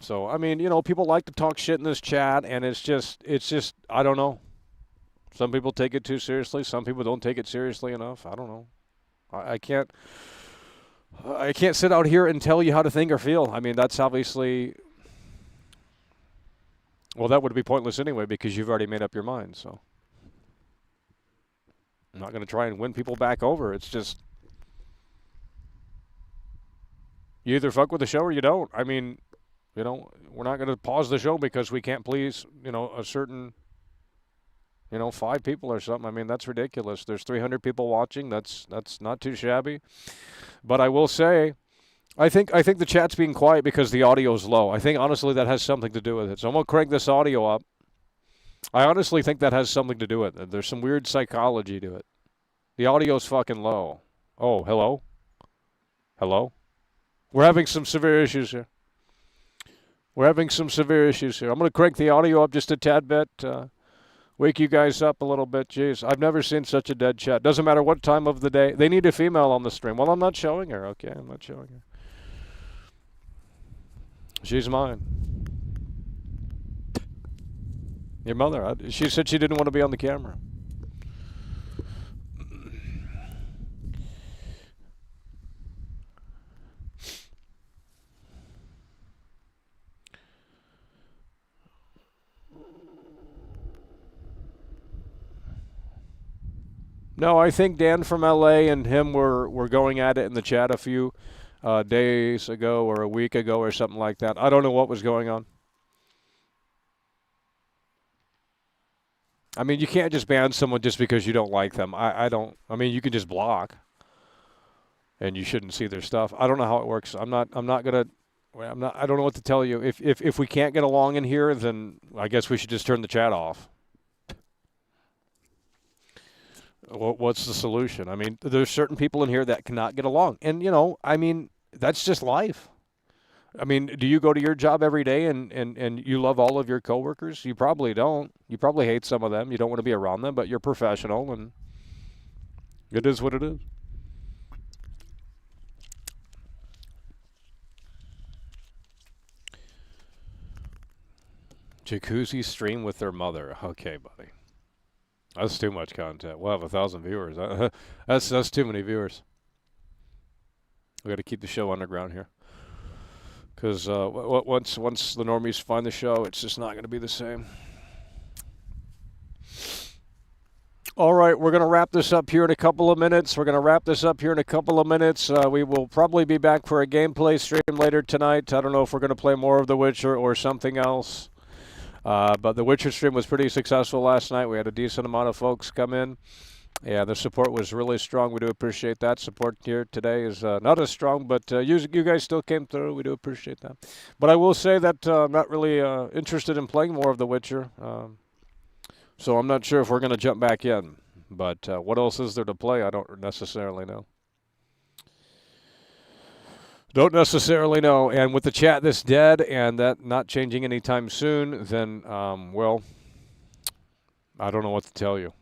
So, I mean, you know, people like to talk shit in this chat, and it's just, I don't know. Some people take it too seriously. Some people don't take it seriously enough. I don't know. I can't sit out here and tell you how to think or feel. I mean, that's obviously, well, that would be pointless anyway because you've already made up your mind. So I'm not going to try and win people back over. It's just, you either fuck with the show or you don't. I mean, you know, we're not going to pause the show because we can't please, you know, a certain, you know, 5 people or something. I mean, that's ridiculous. There's 300 people watching. That's not too shabby. But I will say, I think the chat's being quiet because the audio's low. I think, honestly, that has something to do with it. So I'm going to crank this audio up. I honestly think that has something to do with it. There's some weird psychology to it. The audio's fucking low. Oh, hello? Hello? We're having some severe issues here. I'm going to crank the audio up just a tad bit. Wake you guys up a little bit. Jeez, I've never seen such a dead chat. Doesn't matter what time of the day. They need a female on the stream. Well, I'm not showing her. Okay, I'm not showing her. She's mine. Your mother. She said she didn't want to be on the camera. No, I think Dan from LA and him were going at it in the chat a few days ago or a week ago or something like that. I don't know what was going on. I mean, you can't just ban someone just because you don't like them. I mean, you can just block, and you shouldn't see their stuff. I don't know how it works. I don't know what to tell you. If we can't get along in here, then I guess we should just turn the chat off. What's the solution? I mean, there's certain people in here that cannot get along. And, you know, I mean, that's just life. I mean, do you go to your job every day and you love all of your coworkers? You probably don't. You probably hate some of them. You don't want to be around them, but you're professional, and it is what it is. Jacuzzi stream with their mother. Okay, buddy. That's too much content. We'll have 1,000 viewers. That's too many viewers. We got to keep the show underground here, because once the normies find the show, it's just not going to be the same. All right, we're going to wrap this up here in a couple of minutes. We will probably be back for a gameplay stream later tonight. I don't know if we're going to play more of The Witcher or something else. But The Witcher stream was pretty successful last night. We had a decent amount of folks come in. Yeah, the support was really strong. We do appreciate that. Support here today is not as strong, but you guys still came through. We do appreciate that. But I will say that I'm not really interested in playing more of The Witcher. So I'm not sure if we're going to jump back in. But what else is there to play? I don't necessarily know. And with the chat this dead and that not changing anytime soon, then, well, I don't know what to tell you.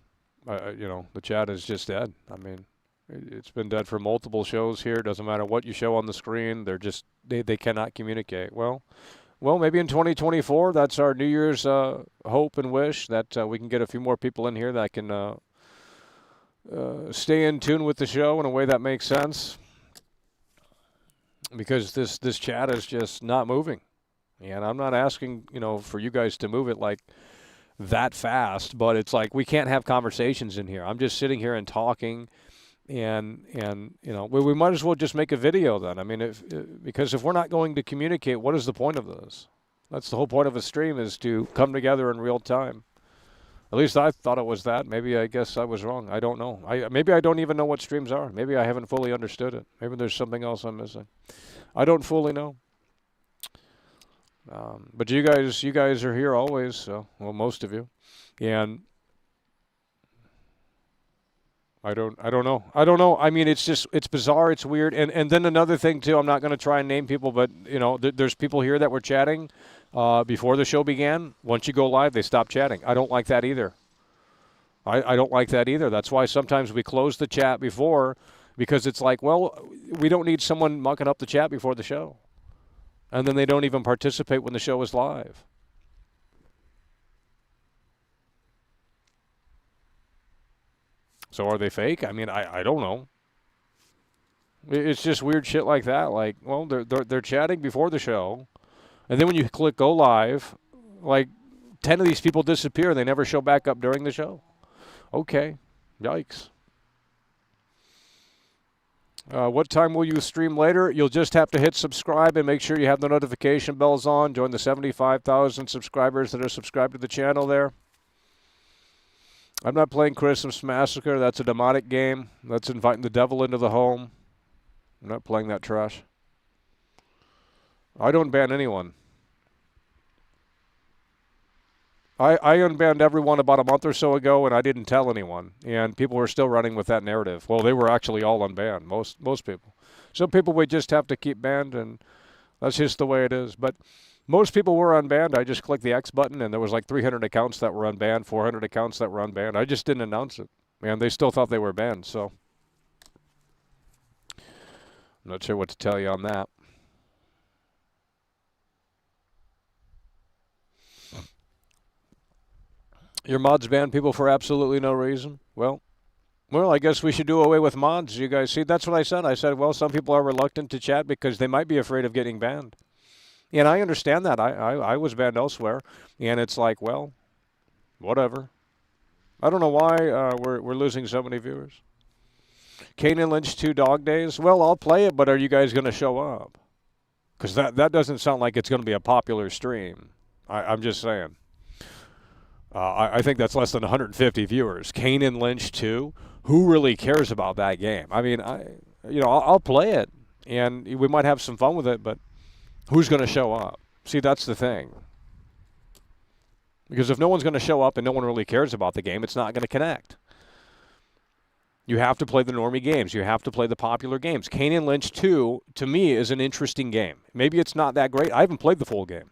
The chat is just dead. I mean, it's been dead for multiple shows here. It doesn't matter what you show on the screen. They cannot communicate. Well, maybe in 2024, that's our New Year's hope and wish that we can get a few more people in here that can stay in tune with the show in a way that makes sense. Because this chat is just not moving. And I'm not asking, for you guys to move it like that fast, but it's like we can't have conversations in here. I'm just sitting here and talking. And we might as well just make a video then. I mean, because if we're not going to communicate, what is the point of this? That's the whole point of a stream, is to come together in real time. At least I thought it was that. Maybe I guess I was wrong. I don't know. Maybe I don't even know what streams are. Maybe I haven't fully understood it. Maybe there's something else I'm missing. I don't fully know. But you guys are here always. So, well, most of you, and I don't know. I mean, it's bizarre. It's weird. And then another thing too. I'm not going to try and name people, but there's people here that were chatting before the show began. Once you go live, they stop chatting. I don't like that either. I don't like that either. That's why sometimes we close the chat before, because it's like, well, we don't need someone mucking up the chat before the show, and then they don't even participate when the show is live. So are they fake? I mean, I don't know. It's just weird shit like that. Like, well, they're chatting before the show, and then when you click go live, like 10 of these people disappear. They never show back up during the show. Okay, yikes. What time will you stream later? You'll just have to hit subscribe and make sure you have the notification bells on. Join the 75,000 subscribers that are subscribed to the channel there. I'm not playing Christmas Massacre. That's a demonic game. That's inviting the devil into the home. I'm not playing that trash. I don't ban anyone. I unbanned everyone about a month or so ago, and I didn't tell anyone. And people were still running with that narrative. Well, they were actually all unbanned, most people. Some people we just have to keep banned, and that's just the way it is. But most people were unbanned. I just clicked the X button, and there was like 300 accounts that were unbanned, 400 accounts that were unbanned. I just didn't announce it. And they still thought they were banned, so I'm not sure what to tell you on that. Your mods ban people for absolutely no reason? Well, I guess we should do away with mods. You guys see, that's what I said. I said, well, some people are reluctant to chat because they might be afraid of getting banned. And I understand that. I was banned elsewhere. And it's like, well, whatever. I don't know why we're losing so many viewers. Kane and Lynch 2 Dog Days? Well, I'll play it, but are you guys going to show up? Because that doesn't sound like it's going to be a popular stream. I'm just saying. I think that's less than 150 viewers. Kane and Lynch 2? Who really cares about that game? I mean, I'll play it, and we might have some fun with it, but who's going to show up? See, that's the thing. Because if no one's going to show up and no one really cares about the game, it's not going to connect. You have to play the normie games. You have to play the popular games. Kane and Lynch 2, to me, is an interesting game. Maybe it's not that great. I haven't played the full game.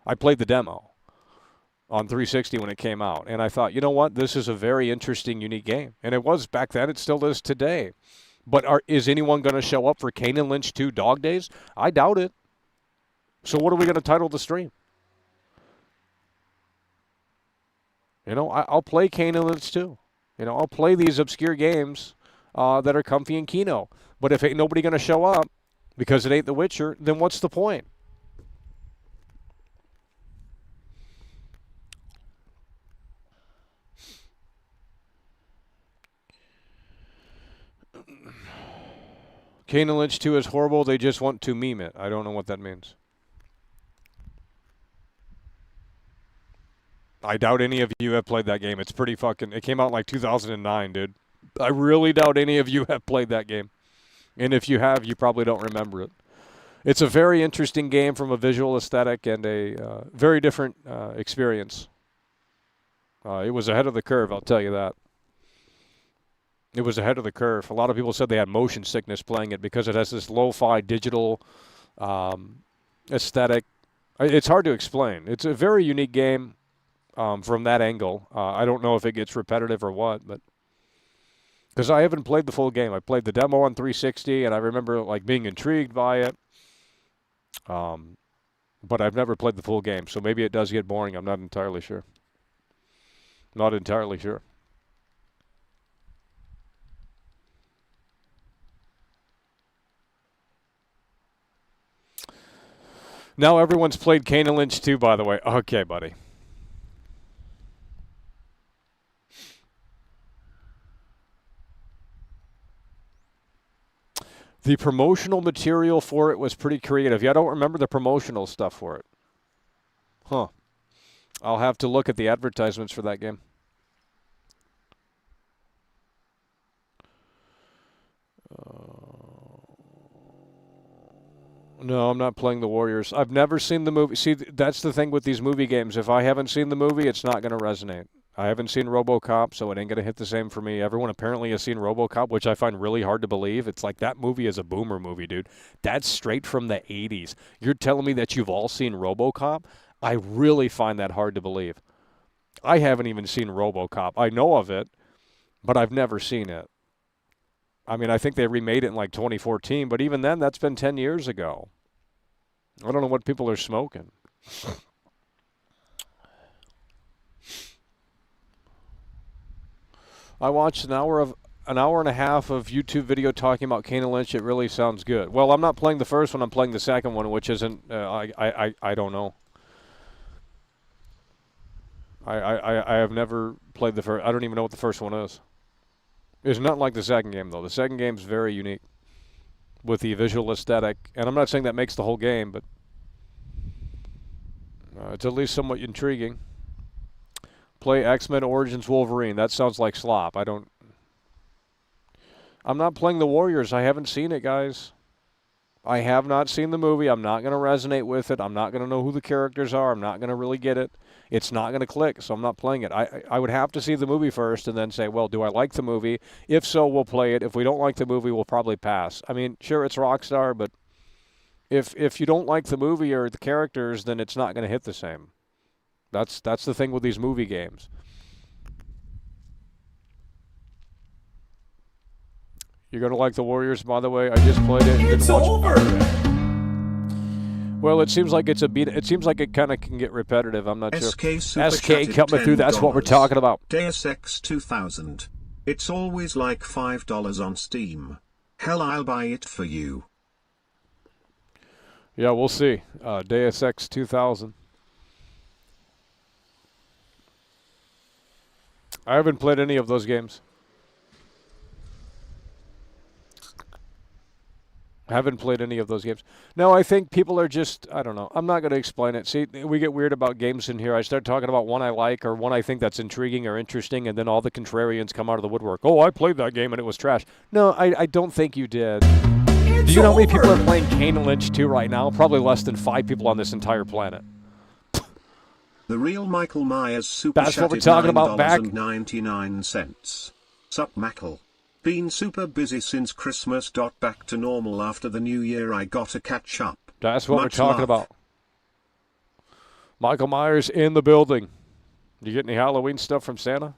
I played the demo on 360 when it came out. And I thought, you know what? This is a very interesting, unique game. And it was back then. It still is today. But is anyone going to show up for Kane and Lynch 2 Dog Days? I doubt it. So what are we going to title the stream? I'll play Kane and Lynch 2. I'll play these obscure games that are comfy in Kino. But if ain't nobody going to show up because it ain't The Witcher, then what's the point? Kane and Lynch 2 is horrible. They just want to meme it. I don't know what that means. I doubt any of you have played that game. It's pretty fucking... It came out in like 2009, dude. I really doubt any of you have played that game. And if you have, you probably don't remember it. It's a very interesting game from a visual aesthetic and a very different experience. It was ahead of the curve, I'll tell you that. It was ahead of the curve. A lot of people said they had motion sickness playing it because it has this lo-fi digital aesthetic. It's hard to explain. It's a very unique game from that angle. I don't know if it gets repetitive or what, but because I haven't played the full game. I played the demo on 360, and I remember like being intrigued by it. But I've never played the full game, so maybe it does get boring. I'm not entirely sure. Not entirely sure. Now everyone's played Kane and Lynch 2, by the way. Okay, buddy. The promotional material for it was pretty creative. Yeah, I don't remember the promotional stuff for it. Huh. I'll have to look at the advertisements for that game. No, I'm not playing the Warriors. I've never seen the movie. See, that's the thing with these movie games. If I haven't seen the movie, it's not going to resonate. I haven't seen RoboCop, so it ain't going to hit the same for me. Everyone apparently has seen RoboCop, which I find really hard to believe. It's like that movie is a boomer movie, dude. That's straight from the 80s. You're telling me that you've all seen RoboCop? I really find that hard to believe. I haven't even seen RoboCop. I know of it, but I've never seen it. I mean, I think they remade it in like 2014, but even then, that's been 10 years ago. I don't know what people are smoking. I watched an hour and a half of YouTube video talking about Kane and Lynch. It really sounds good. Well, I'm not playing the first one. I'm playing the second one, which isn't. I don't know. I have never played the first. I don't even know what the first one is. It's not like the second game though. The second game's very unique with the visual aesthetic, and I'm not saying that makes the whole game, but it's at least somewhat intriguing. Play X-Men Origins Wolverine. That sounds like slop. I'm not playing the Warriors. I haven't seen it, guys. I have not seen the movie. I'm not going to resonate with it. I'm not going to know who the characters are. I'm not going to really get it. It's not going to click, so I'm not playing it. I would have to see the movie first and then say, well, do I like the movie? If so, we'll play it. If we don't like the movie, we'll probably pass. I mean, sure, it's Rockstar, but if you don't like the movie or the characters, then it's not going to hit the same. That's the thing with these movie games. You're going to like the Warriors, by the way. I just played it. It's over. Well, it seems like it's a beat. It seems like it kind of can get repetitive. I'm not sure. SK coming through. That's what we're talking about. Deus Ex 2000. It's always like $5 on Steam. Hell, I'll buy it for you. Yeah, we'll see. Deus Ex 2000. I haven't played any of those games. No, I think people are just, I don't know. I'm not going to explain it. See, we get weird about games in here. I start talking about one I like or one I think that's intriguing or interesting, and then all the contrarians come out of the woodwork. Oh, I played that game and it was trash. No, I don't think you did. Do you know how many people are playing Kane and Lynch 2 right now? Probably less than 5 people on this entire planet. The real Michael Myers super That's what we're talking about back. $9.99. Sup, Mackle? Been super busy since Christmas. Back to normal after the new year. I gotta catch up. That's what Much we're talking love. about. Michael Myers in the building. You get any Halloween stuff from Santa?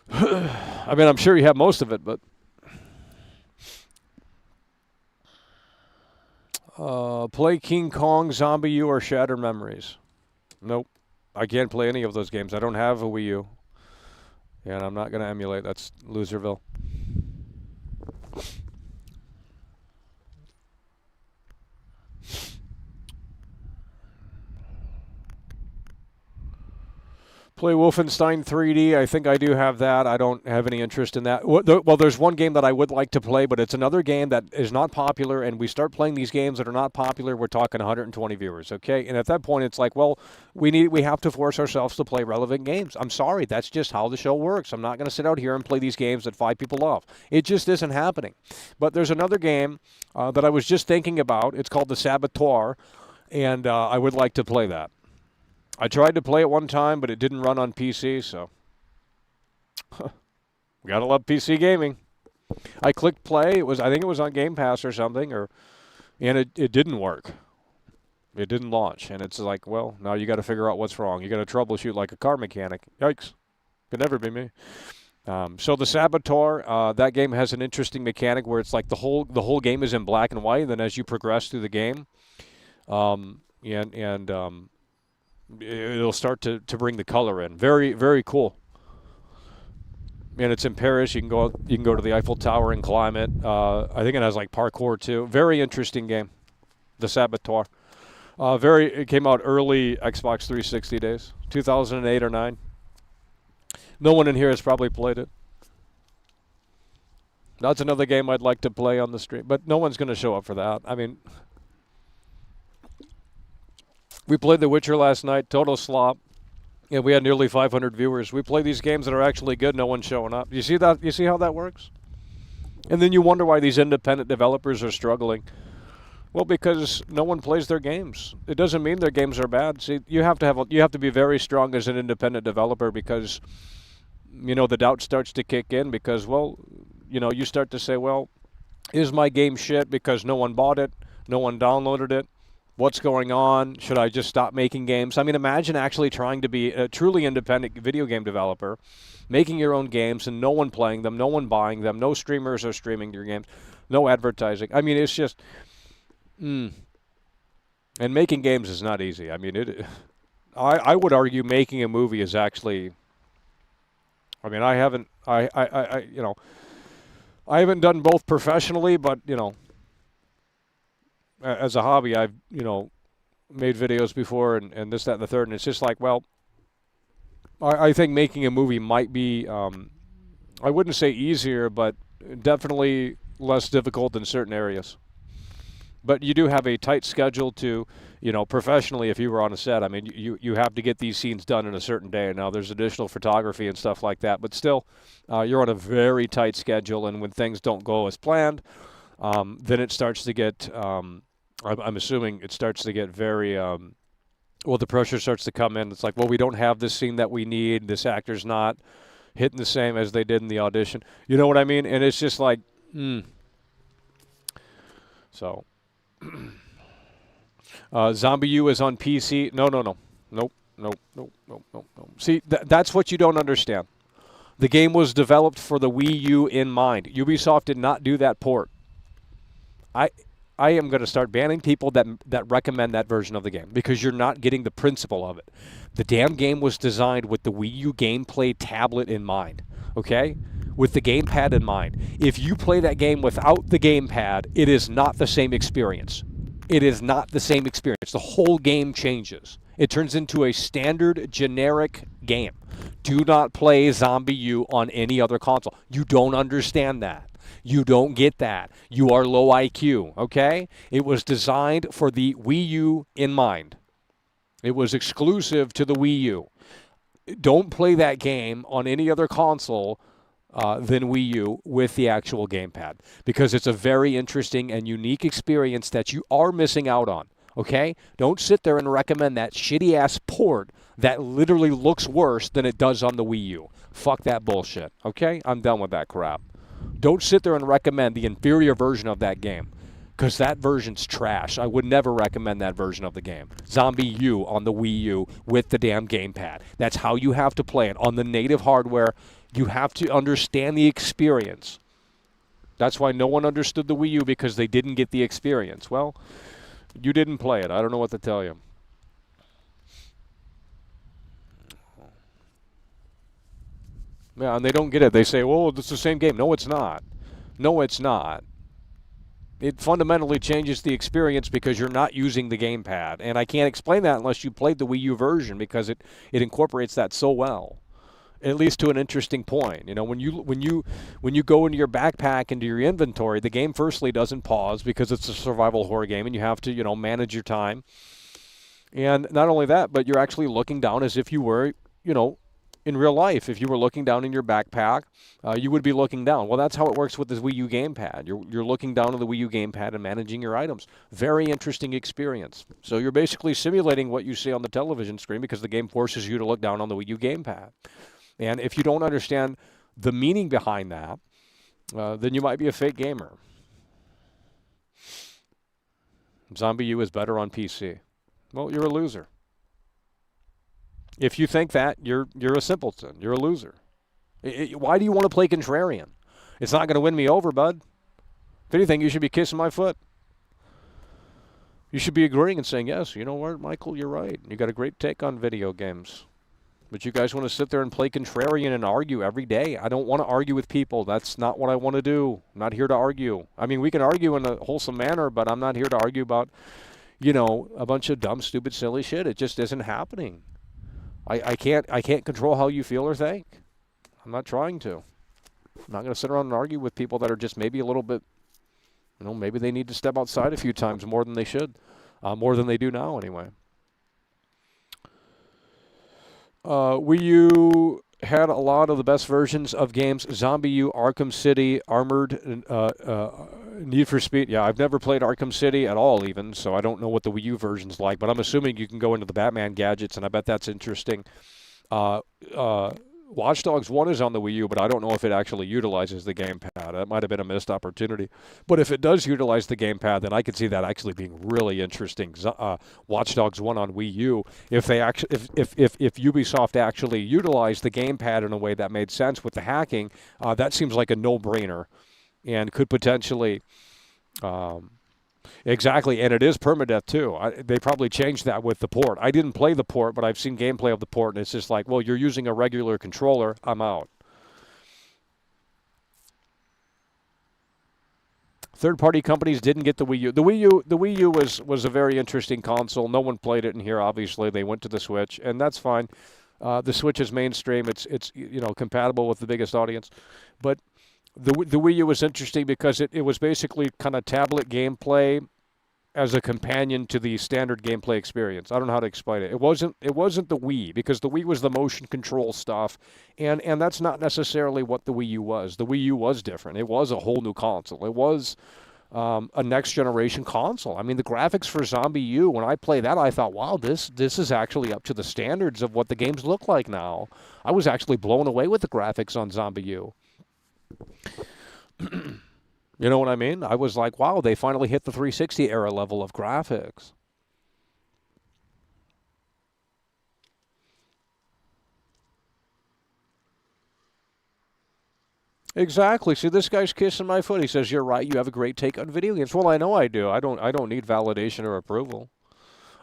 I mean, I'm sure you have most of it, but... play King Kong, Zombie U, or Shattered Memories. Nope. I can't play any of those games. I don't have a Wii U. Yeah, and I'm not going to emulate. That's Loserville. Play Wolfenstein 3D. I think I do have that. I don't have any interest in that. Well, there's one game that I would like to play, but it's another game that is not popular, and we start playing these games that are not popular, we're talking 120 viewers, okay? And at that point, it's like, well, we have to force ourselves to play relevant games. I'm sorry, that's just how the show works. I'm not going to sit out here and play these games that 5 people love. It just isn't happening. But there's another game that I was just thinking about. It's called The Saboteur, and I would like to play that. I tried to play it one time, but it didn't run on PC, so gotta love PC gaming. I clicked play. I think it was on Game Pass or something, and it didn't work. It didn't launch, and it's like, well, now you got to figure out what's wrong. You got to troubleshoot like a car mechanic. Yikes! Could never be me. So the Saboteur, that game has an interesting mechanic where it's like the whole game is in black and white, and then as you progress through the game, it'll start to bring the color in. Very, very cool. And it's in Paris. You can go to the Eiffel Tower and climb it. I think it has like parkour too. Very interesting game, The Saboteur. It came out early Xbox 360 days, 2008 or 9. No one in here has probably played it. That's another game I'd like to play on the stream, but no one's going to show up for that. I mean, we played The Witcher last night, total slop. Yeah, we had nearly 500 viewers. We play these games that are actually good, no one's showing up. You see that? You see how that works? And then you wonder why these independent developers are struggling. Well, because no one plays their games. It doesn't mean their games are bad. See, you have to be very strong as an independent developer because, the doubt starts to kick in because, well, you start to say, well, is my game shit because no one bought it, no one downloaded it? What's going on? Should I just stop making games? I mean, imagine actually trying to be a truly independent video game developer, making your own games and no one playing them, no one buying them, no streamers are streaming your games, no advertising. I mean, it's just, and making games is not easy. I mean, I would argue making a movie is actually, I mean, I haven't done both professionally, but, as a hobby, I've, made videos before and this, that, and the third, and it's just like, well, I think making a movie might be, I wouldn't say easier, but definitely less difficult in certain areas. But you do have a tight schedule to, professionally, if you were on a set, I mean, you have to get these scenes done in a certain day. Now, there's additional photography and stuff like that, but still, you're on a very tight schedule, and when things don't go as planned, then it starts to get, I'm assuming it starts to get very, the pressure starts to come in. It's like, well, we don't have this scene that we need. This actor's not hitting the same as they did in the audition. You know what I mean? And it's just like, So, Zombie U is on PC. Nope. See, that's what you don't understand. The game was developed for the Wii U in mind. Ubisoft did not do that port. I am going to start banning people that recommend that version of the game because you're not getting the principle of it. The damn game was designed with the Wii U gameplay tablet in mind, okay? With the gamepad in mind. If you play that game without the gamepad, it is not the same experience. It is not the same experience. The whole game changes. It turns into a standard generic game. Do not play Zombie U on any other console. You don't understand that. You don't get that. You are low IQ, okay? It was designed for the Wii U in mind. It was exclusive to the Wii U. Don't play that game on any other console than Wii U with the actual gamepad because it's a very interesting and unique experience that you are missing out on, okay? Don't sit there and recommend that shitty-ass port that literally looks worse than it does on the Wii U. Fuck that bullshit, okay? I'm done with that crap. Don't sit there and recommend the inferior version of that game because that version's trash. I would never recommend that version of the game. Zombie U on the Wii U with the damn gamepad. That's how you have to play it. On the native hardware, you have to understand the experience. That's why no one understood the Wii U because they didn't get the experience. Well, you didn't play it. I don't know what to tell you. Yeah, and they don't get it. They say, well, it's the same game. No, it's not. No, it's not. It fundamentally changes the experience because you're not using the gamepad. And I can't explain that unless you played the Wii U version because it incorporates that so well. At least to an interesting point. You know, when you go into your backpack, into your inventory, the game firstly doesn't pause because it's a survival horror game and you have to, you know, manage your time. And not only that, but you're actually looking down as if you were, you know, in real life. If you were looking down in your backpack, you would be looking down. Well, that's how it works with this Wii U gamepad. You're looking down at the Wii U gamepad and managing your items. Very interesting experience. So you're basically simulating what you see on the television screen because the game forces you to look down on the Wii U gamepad. And if you don't understand the meaning behind that, then you might be a fake gamer. Zombie U is better on PC. Well, you're a loser. If you think that, you're a simpleton. You're a loser. Why do you want to play contrarian? It's not going to win me over, bud. If anything, you should be kissing my foot. You should be agreeing and saying, yes, you know what, Michael, you're right. You got a great take on video games. But you guys want to sit there and play contrarian and argue every day. I don't want to argue with people. That's not what I want to do. I'm not here to argue. I mean, we can argue in a wholesome manner, but I'm not here to argue about, you know, a bunch of dumb, stupid, silly shit. It just isn't happening. I can't control how you feel or think. I'm not trying to. I'm not going to sit around and argue with people that are just maybe a little bit, you know, maybe they need to step outside a few times more than they should, more than they do now anyway. Wii U had a lot of the best versions of games. Zombie U, Arkham City, Armored, Need for Speed. Yeah, I've never played Arkham City at all even, so I don't know what the Wii U version's like, but I'm assuming you can go into the Batman gadgets, and I bet that's interesting. Watch Dogs 1 is on the Wii U, but I don't know if it actually utilizes the gamepad. That might have been a missed opportunity. But if it does utilize the gamepad, then I could see that actually being really interesting. Watch Dogs 1 on Wii U, if Ubisoft actually utilized the gamepad in a way that made sense with the hacking, that seems like a no-brainer and could potentially... Exactly, and it is permadeath too. They probably changed that with the port. I didn't play the port, but I've seen gameplay of the port, and it's just like, well, you're using a regular controller. I'm out. Third-party companies didn't get the Wii U. The Wii U was a very interesting console. No one played it in here. Obviously, they went to the Switch, and that's fine. The Switch is mainstream. It's you know, compatible with the biggest audience, but the Wii U was interesting because it was basically kind of tablet gameplay as a companion to the standard gameplay experience. I don't know how to explain it. It wasn't the Wii, because the Wii was the motion control stuff, and that's not necessarily what the Wii U was. The Wii U was different. It was a whole new console. It was a next generation console. I mean, the graphics for Zombie U, when I played that, I thought, wow, this is actually up to the standards of what the games look like now. I was actually blown away with the graphics on Zombie U. You know what I mean? I was like, wow, they finally hit the 360 era level of graphics. Exactly. See, this guy's kissing my foot. He says, you're right, you have a great take on video games. Well, I know I do. I don't need validation or approval.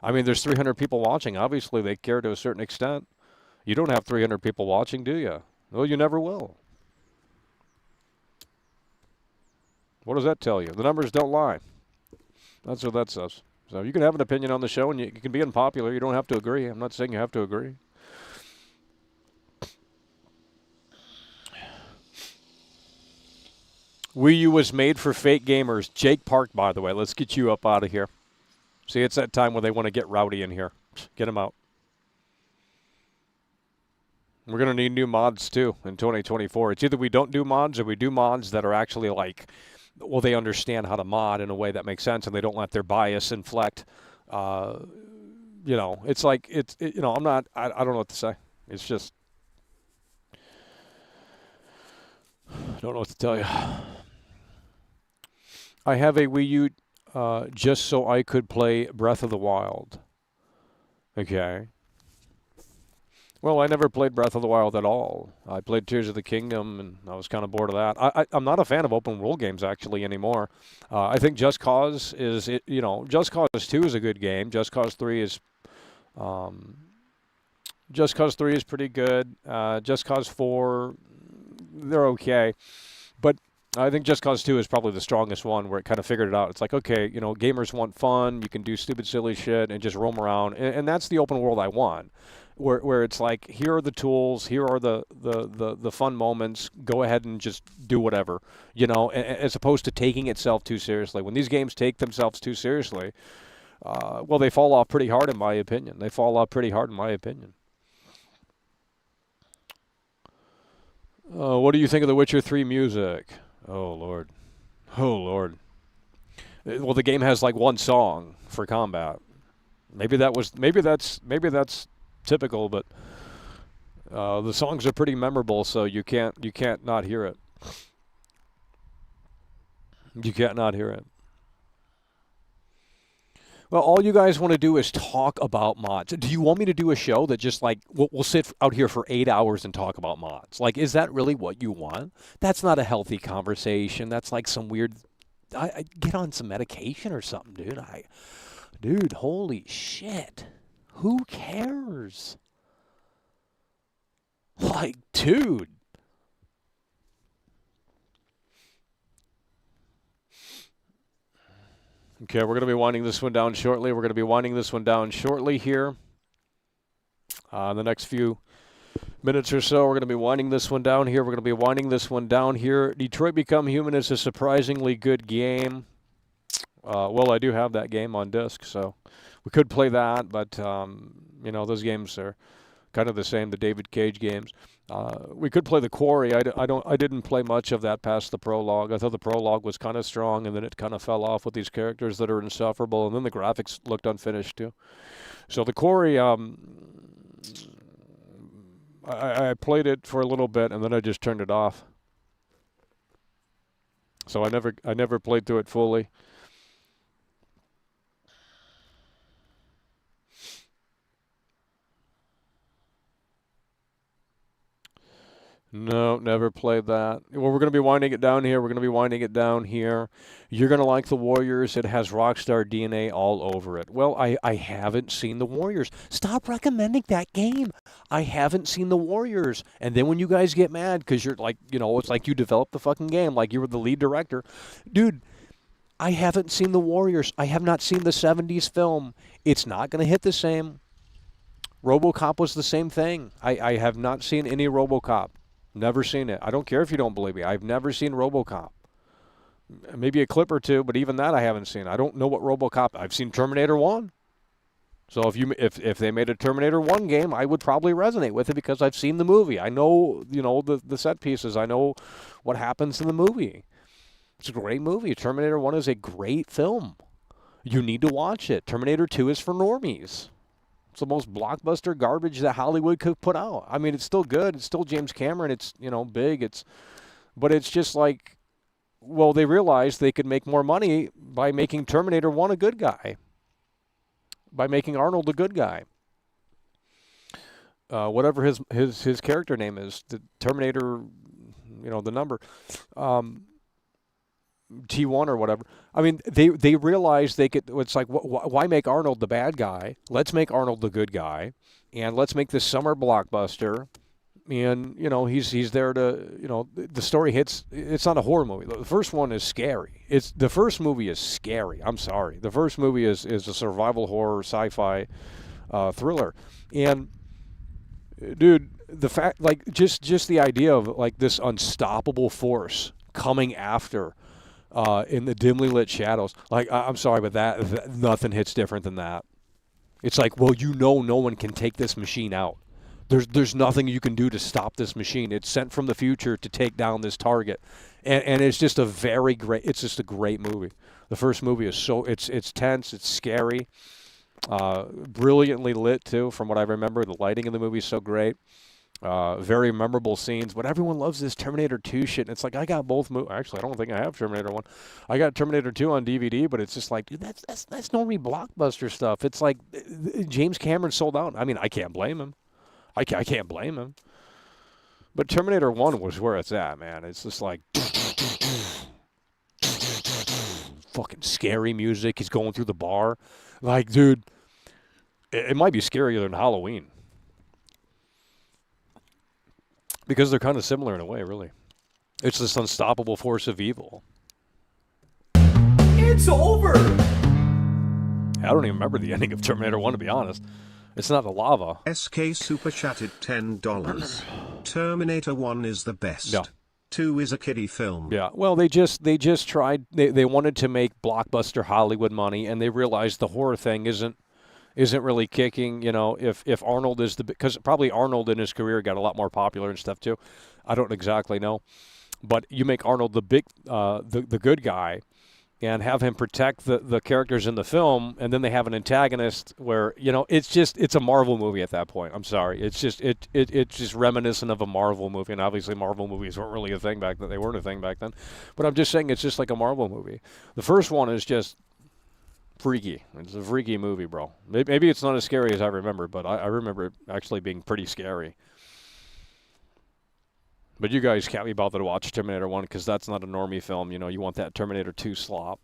I mean, there's 300 people watching. Obviously, they care to a certain extent. You don't have 300 people watching, do you? Well, you never will. What does that tell you? The numbers don't lie. That's what that says. So you can have an opinion on the show, and you can be unpopular. You don't have to agree. I'm not saying you have to agree. Wii U was made for fake gamers. Jake Park, by the way. Let's get you up out of here. See, it's that time where they want to get rowdy in here. Get them out. We're going to need new mods, too, in 2024. It's either we don't do mods or we do mods that are actually like... well, they understand how to mod in a way that makes sense, and they don't let their bias inflect. You know, it's like you know, I don't know what to say. It's just, I don't know what to tell you. I have a Wii U just so I could play Breath of the Wild. Okay. Well, I never played Breath of the Wild at all. I played Tears of the Kingdom, and I was kind of bored of that. I'm not a fan of open world games actually anymore. I think Just Cause is, you know, Just Cause 2 is a good game. Just Cause 3 is, pretty good. Just Cause 4, they're okay, but I think Just Cause 2 is probably the strongest one where it kind of figured it out. It's like, okay, gamers want fun. You can do stupid, silly shit and just roam around. And that's the open world I want, where it's like, here are the tools, here are the fun moments. Go ahead and just do whatever, as opposed to taking itself too seriously. When these games take themselves too seriously, well, they fall off pretty hard, in my opinion. What do you think of The Witcher 3 music? Oh, Lord. Well, the game has like one song for combat. Maybe that's typical, but the songs are pretty memorable, so you can't not hear it. You can't not hear it. Well, all you guys want to do is talk about mods. Do you want me to do a show that just like, we'll sit out here for 8 hours and talk about mods? Like, is that really what you want? That's not a healthy conversation. That's like some weird, I get on some medication or something, dude. Dude, holy shit. Who cares? Like, dude. Okay, we're going to be winding this one down shortly. Here. In the next few minutes or so, we're going to be winding this one down here. Detroit Become Human is a surprisingly good game. Well, I do have that game on disc, so we could play that, but, those games are kind of the same, the David Cage games. We could play The Quarry. I didn't play much of that past the prologue. I thought the prologue was kind of strong, and then it kind of fell off with these characters that are insufferable, and then the graphics looked unfinished too. So The Quarry, I played it for a little bit, and then I just turned it off. So I never played through it fully. No, never played that. Well, we're going to be winding it down here. You're going to like The Warriors. It has Rockstar DNA all over it. Well, I haven't seen The Warriors. Stop recommending that game. I haven't seen The Warriors. And then when you guys get mad because you're like, it's like you developed the fucking game, like you were the lead director. Dude, I haven't seen The Warriors. I have not seen the 70s film. It's not going to hit the same. RoboCop was the same thing. I have not seen any RoboCop. Never seen it. I don't care if you don't believe me. I've never seen RoboCop. Maybe a clip or two, but even that I haven't seen. I don't know what RoboCop. I've seen Terminator 1. So if they made a Terminator 1 game, I would probably resonate with it because I've seen the movie. I know, the set pieces. I know what happens in the movie. It's a great movie. Terminator 1 is a great film. You need to watch it. Terminator 2 is for normies. It's the most blockbuster garbage that Hollywood could put out. I mean, it's still good. It's still James Cameron. It's, big. But it's just like, well, they realized they could make more money by making Terminator 1 a good guy. By making Arnold a good guy. Whatever his character name is, the Terminator, the number. T1 or whatever. I mean, they realized they could. It's like, why make Arnold the bad guy? Let's make Arnold the good guy, and let's make this summer blockbuster. And he's there to the story hits. It's not a horror movie. The first one is scary. The first movie is scary. I'm sorry. The first movie is a survival horror sci-fi thriller, and dude, the fact just the idea of like this unstoppable force coming after. In the dimly lit shadows. Like, I'm sorry, but that nothing hits different than that. It's like, well, no one can take this machine out. There's nothing you can do to stop this machine. It's sent from the future to take down this target. And it's just a great movie. The first movie is it's tense, it's scary, brilliantly lit too, from what I remember. The lighting in the movie is so great. Very memorable scenes, but everyone loves this Terminator 2 shit. And it's like, I got both movies. Actually, I don't think I have Terminator 1. I got Terminator 2 on DVD, but it's just like, dude, that's normally blockbuster stuff. It's like James Cameron sold out. I mean, I can't blame him. I can't blame him. But Terminator 1 was where it's at, man. It's just like fucking scary music. He's going through the bar. Like, dude, it might be scarier than Halloween. Because they're kind of similar in a way, really. It's this unstoppable force of evil. It's over! I don't even remember the ending of Terminator 1, to be honest. It's not the lava. SK Super chatted $10. Terminator 1 is the best. Yeah. 2 is a kiddie film. Yeah, well, they just tried. They wanted to make blockbuster Hollywood money, and they realized the horror thing isn't really kicking. You know, if Arnold is because probably Arnold in his career got a lot more popular and stuff too. I don't exactly know, but you make Arnold the good guy, and have him protect the characters in the film, and then they have an antagonist where, you know, it's a Marvel movie at that point. I'm sorry. It's just reminiscent of a Marvel movie, and obviously Marvel movies weren't really a thing back then. They weren't a thing back then. But I'm just saying it's just like a Marvel movie. The first one is just freaky. It's a freaky movie, bro. Maybe it's not as scary as I remember, but I remember it actually being pretty scary. But you guys can't be bothered to watch Terminator 1 because that's not a normie film. You know, you want that Terminator 2 slop.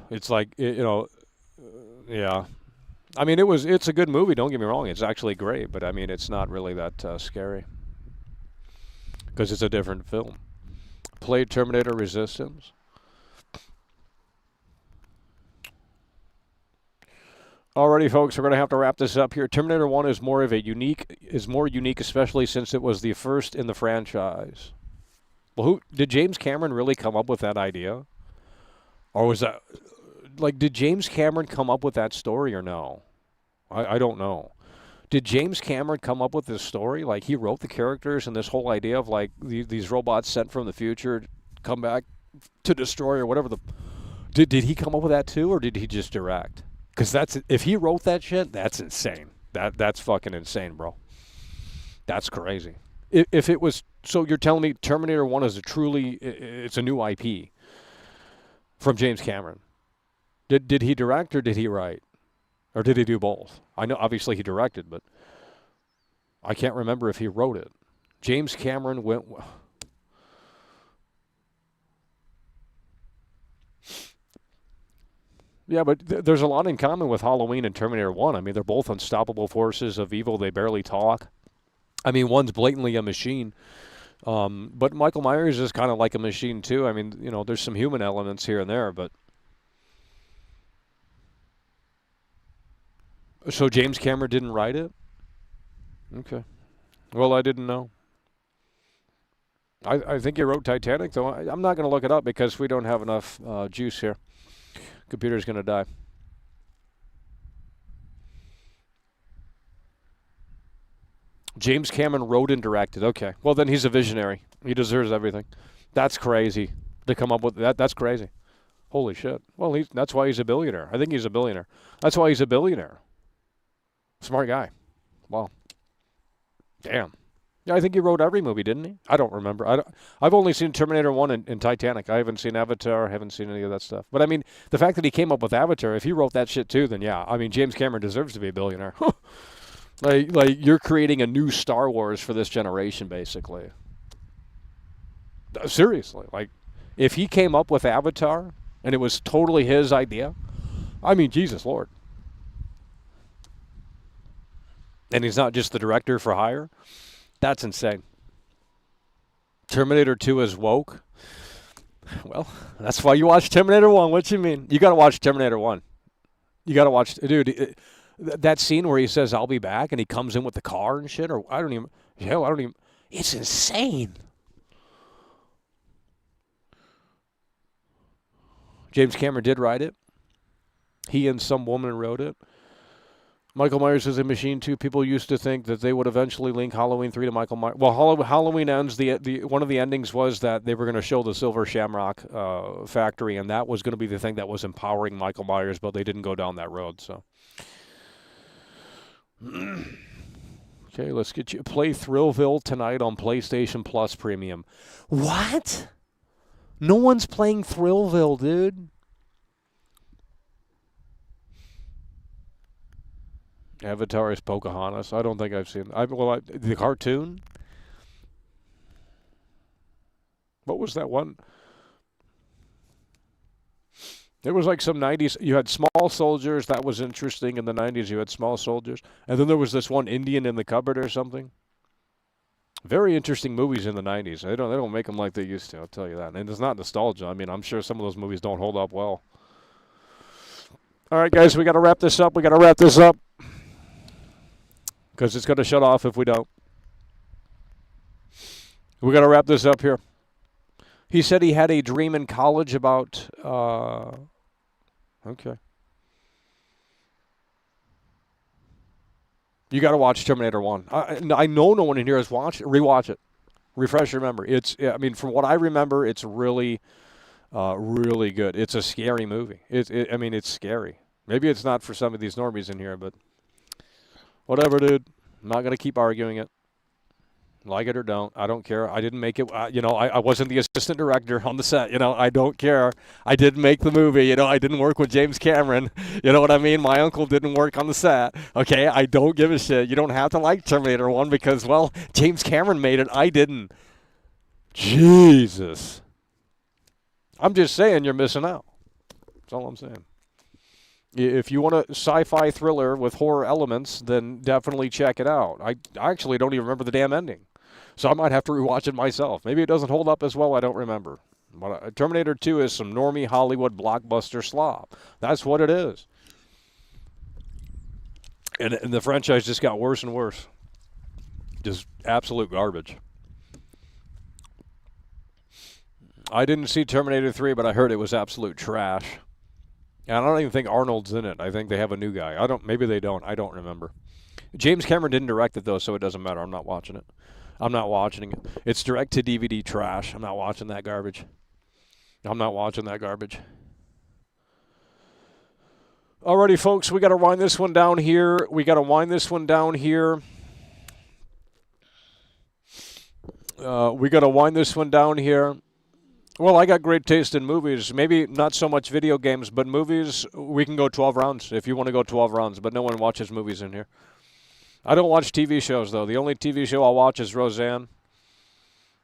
It's like, yeah. I mean, it's a good movie, don't get me wrong. It's actually great, but I mean, it's not really that scary because it's a different film. Played Terminator Resistance. Alrighty, folks, we're going to have to wrap this up here. Terminator 1 is more unique, especially since it was the first in the franchise. Well, did James Cameron really come up with that idea? Or was that, did James Cameron come up with that story or no? I don't know. Did James Cameron come up with this story? Like, he wrote the characters and this whole idea of, like, these robots sent from the future come back to destroy or whatever the... Did he come up with that too, or did he just direct? Because if he wrote that shit, that's insane. That's fucking insane, bro. That's crazy. If it was, so you're telling me Terminator 1 is it's a new IP from James Cameron. Did he direct or did he write? Or did he do both? I know obviously he directed, but I can't remember if he wrote it. James Cameron went... Yeah, but there's a lot in common with Halloween and Terminator 1. I mean, they're both unstoppable forces of evil. They barely talk. I mean, one's blatantly a machine. But Michael Myers is kind of like a machine, too. I mean, you know, there's some human elements here and there, but... So James Cameron didn't write it? Okay. Well, I didn't know. I think he wrote Titanic, though. I'm not going to look it up because we don't have enough juice here. Computer's going to die. James Cameron wrote and directed. Okay. Well, then he's a visionary. He deserves everything. That's crazy to come up with that. That's crazy. Holy shit. Well, that's why he's a billionaire. I think he's a billionaire. That's why he's a billionaire. Smart guy. Wow. Damn. Yeah, I think he wrote every movie, didn't he? I don't remember. I've only seen Terminator 1 and Titanic. I haven't seen Avatar. I haven't seen any of that stuff. But, I mean, the fact that he came up with Avatar, if he wrote that shit too, then yeah. I mean, James Cameron deserves to be a billionaire. like you're creating a new Star Wars for this generation, basically. Seriously. Like, if he came up with Avatar and it was totally his idea, I mean, Jesus Lord. And he's not just the director for hire. That's insane. Terminator 2 is woke. Well, that's why you watch Terminator 1. What you mean? You got to watch Terminator 1. You got to watch, dude. That scene where he says, "I'll be back," and he comes in with the car and shit. Or I don't even. It's insane. James Cameron did write it. He and some woman wrote it. Michael Myers is a machine too. People used to think that they would eventually link Halloween 3 to Michael Myers. Well, Halloween ends. The one of the endings was that they were going to show the Silver Shamrock factory, and that was going to be the thing that was empowering Michael Myers, but they didn't go down that road. So, okay, let's get you play Thrillville tonight on PlayStation Plus Premium. What? No one's playing Thrillville, dude. Avatar is Pocahontas. I don't think I've seen the cartoon. What was that one? It was like some 90s. You had Small Soldiers. That was interesting. In the 90s, you had Small Soldiers. And then there was this one Indian in the cupboard or something. Very interesting movies in the 90s. They don't make them like they used to, I'll tell you that. And it's not nostalgia. I mean, I'm sure some of those movies don't hold up well. All right, guys, we got to wrap this up. Because it's going to shut off if we don't. We got to wrap this up here. He said he had a dream in college about... okay. You got to watch Terminator 1. I know no one in here has watched it. Rewatch it. Refresh your memory. From what I remember, it's really, really good. It's a scary movie. It's scary. Maybe it's not for some of these normies in here, but whatever, dude. I'm not going to keep arguing it. Like it or don't. I don't care. I didn't make it. I wasn't the assistant director on the set. I don't care. I didn't make the movie. I didn't work with James Cameron. You know what I mean? My uncle didn't work on the set. Okay? I don't give a shit. You don't have to like Terminator 1 because, well, James Cameron made it. I didn't. Jesus. I'm just saying you're missing out. That's all I'm saying. If you want a sci-fi thriller with horror elements, then definitely check it out. I actually don't even remember the damn ending. So I might have to rewatch it myself. Maybe it doesn't hold up as well. I don't remember. But Terminator 2 is some normie Hollywood blockbuster slop. That's what it is. And the franchise just got worse and worse. Just absolute garbage. I didn't see Terminator 3, but I heard it was absolute trash. And I don't even think Arnold's in it. I think they have a new guy. Maybe they don't. I don't remember. James Cameron didn't direct it, though, so it doesn't matter. I'm not watching it. I'm not watching it. It's direct-to-DVD trash. I'm not watching that garbage. Alrighty, folks, we got to wind this one down here. Well, I got great taste in movies. Maybe not so much video games, but movies, we can go 12 rounds if you want to go 12 rounds, but no one watches movies in here. I don't watch TV shows, though. The only TV show I'll watch is Roseanne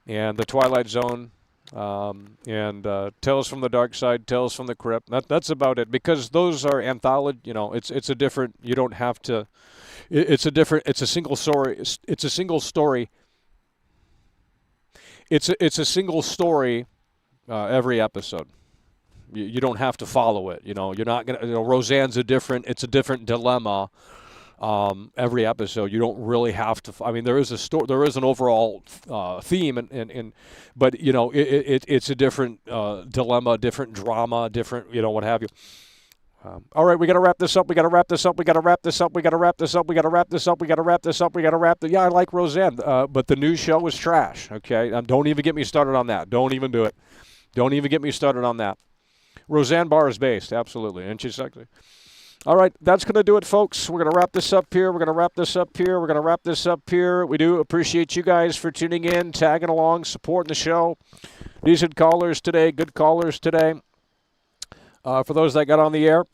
and The Twilight Zone and Tales from the Dark Side, Tales from the Crypt. That's about it, because those are anthology. It's a different, you don't have to, it's a single story. It's a single story. It's a single story. Every episode, you don't have to follow it. You're not gonna. Roseanne's it's a different dilemma. Every episode, you don't really have to. There is an overall theme, but it's a different dilemma, different drama, different what have you. All right, we got to wrap this up. Yeah, I like Roseanne, but the new show is trash. Okay, don't even get me started on that. Don't even do it. Don't even get me started on that. Roseanne Barr is based, absolutely, and she's sexy. All right, that's going to do it, folks. We're going to wrap this up here. We do appreciate you guys for tuning in, tagging along, supporting the show. Decent callers today, good callers today, for those that got on the air.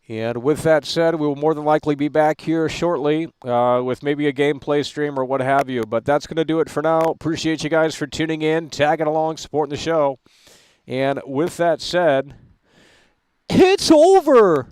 And with that said, we will more than likely be back here shortly with maybe a gameplay stream or what have you. But that's going to do it for now. Appreciate you guys for tuning in, tagging along, supporting the show. And with that said, it's over.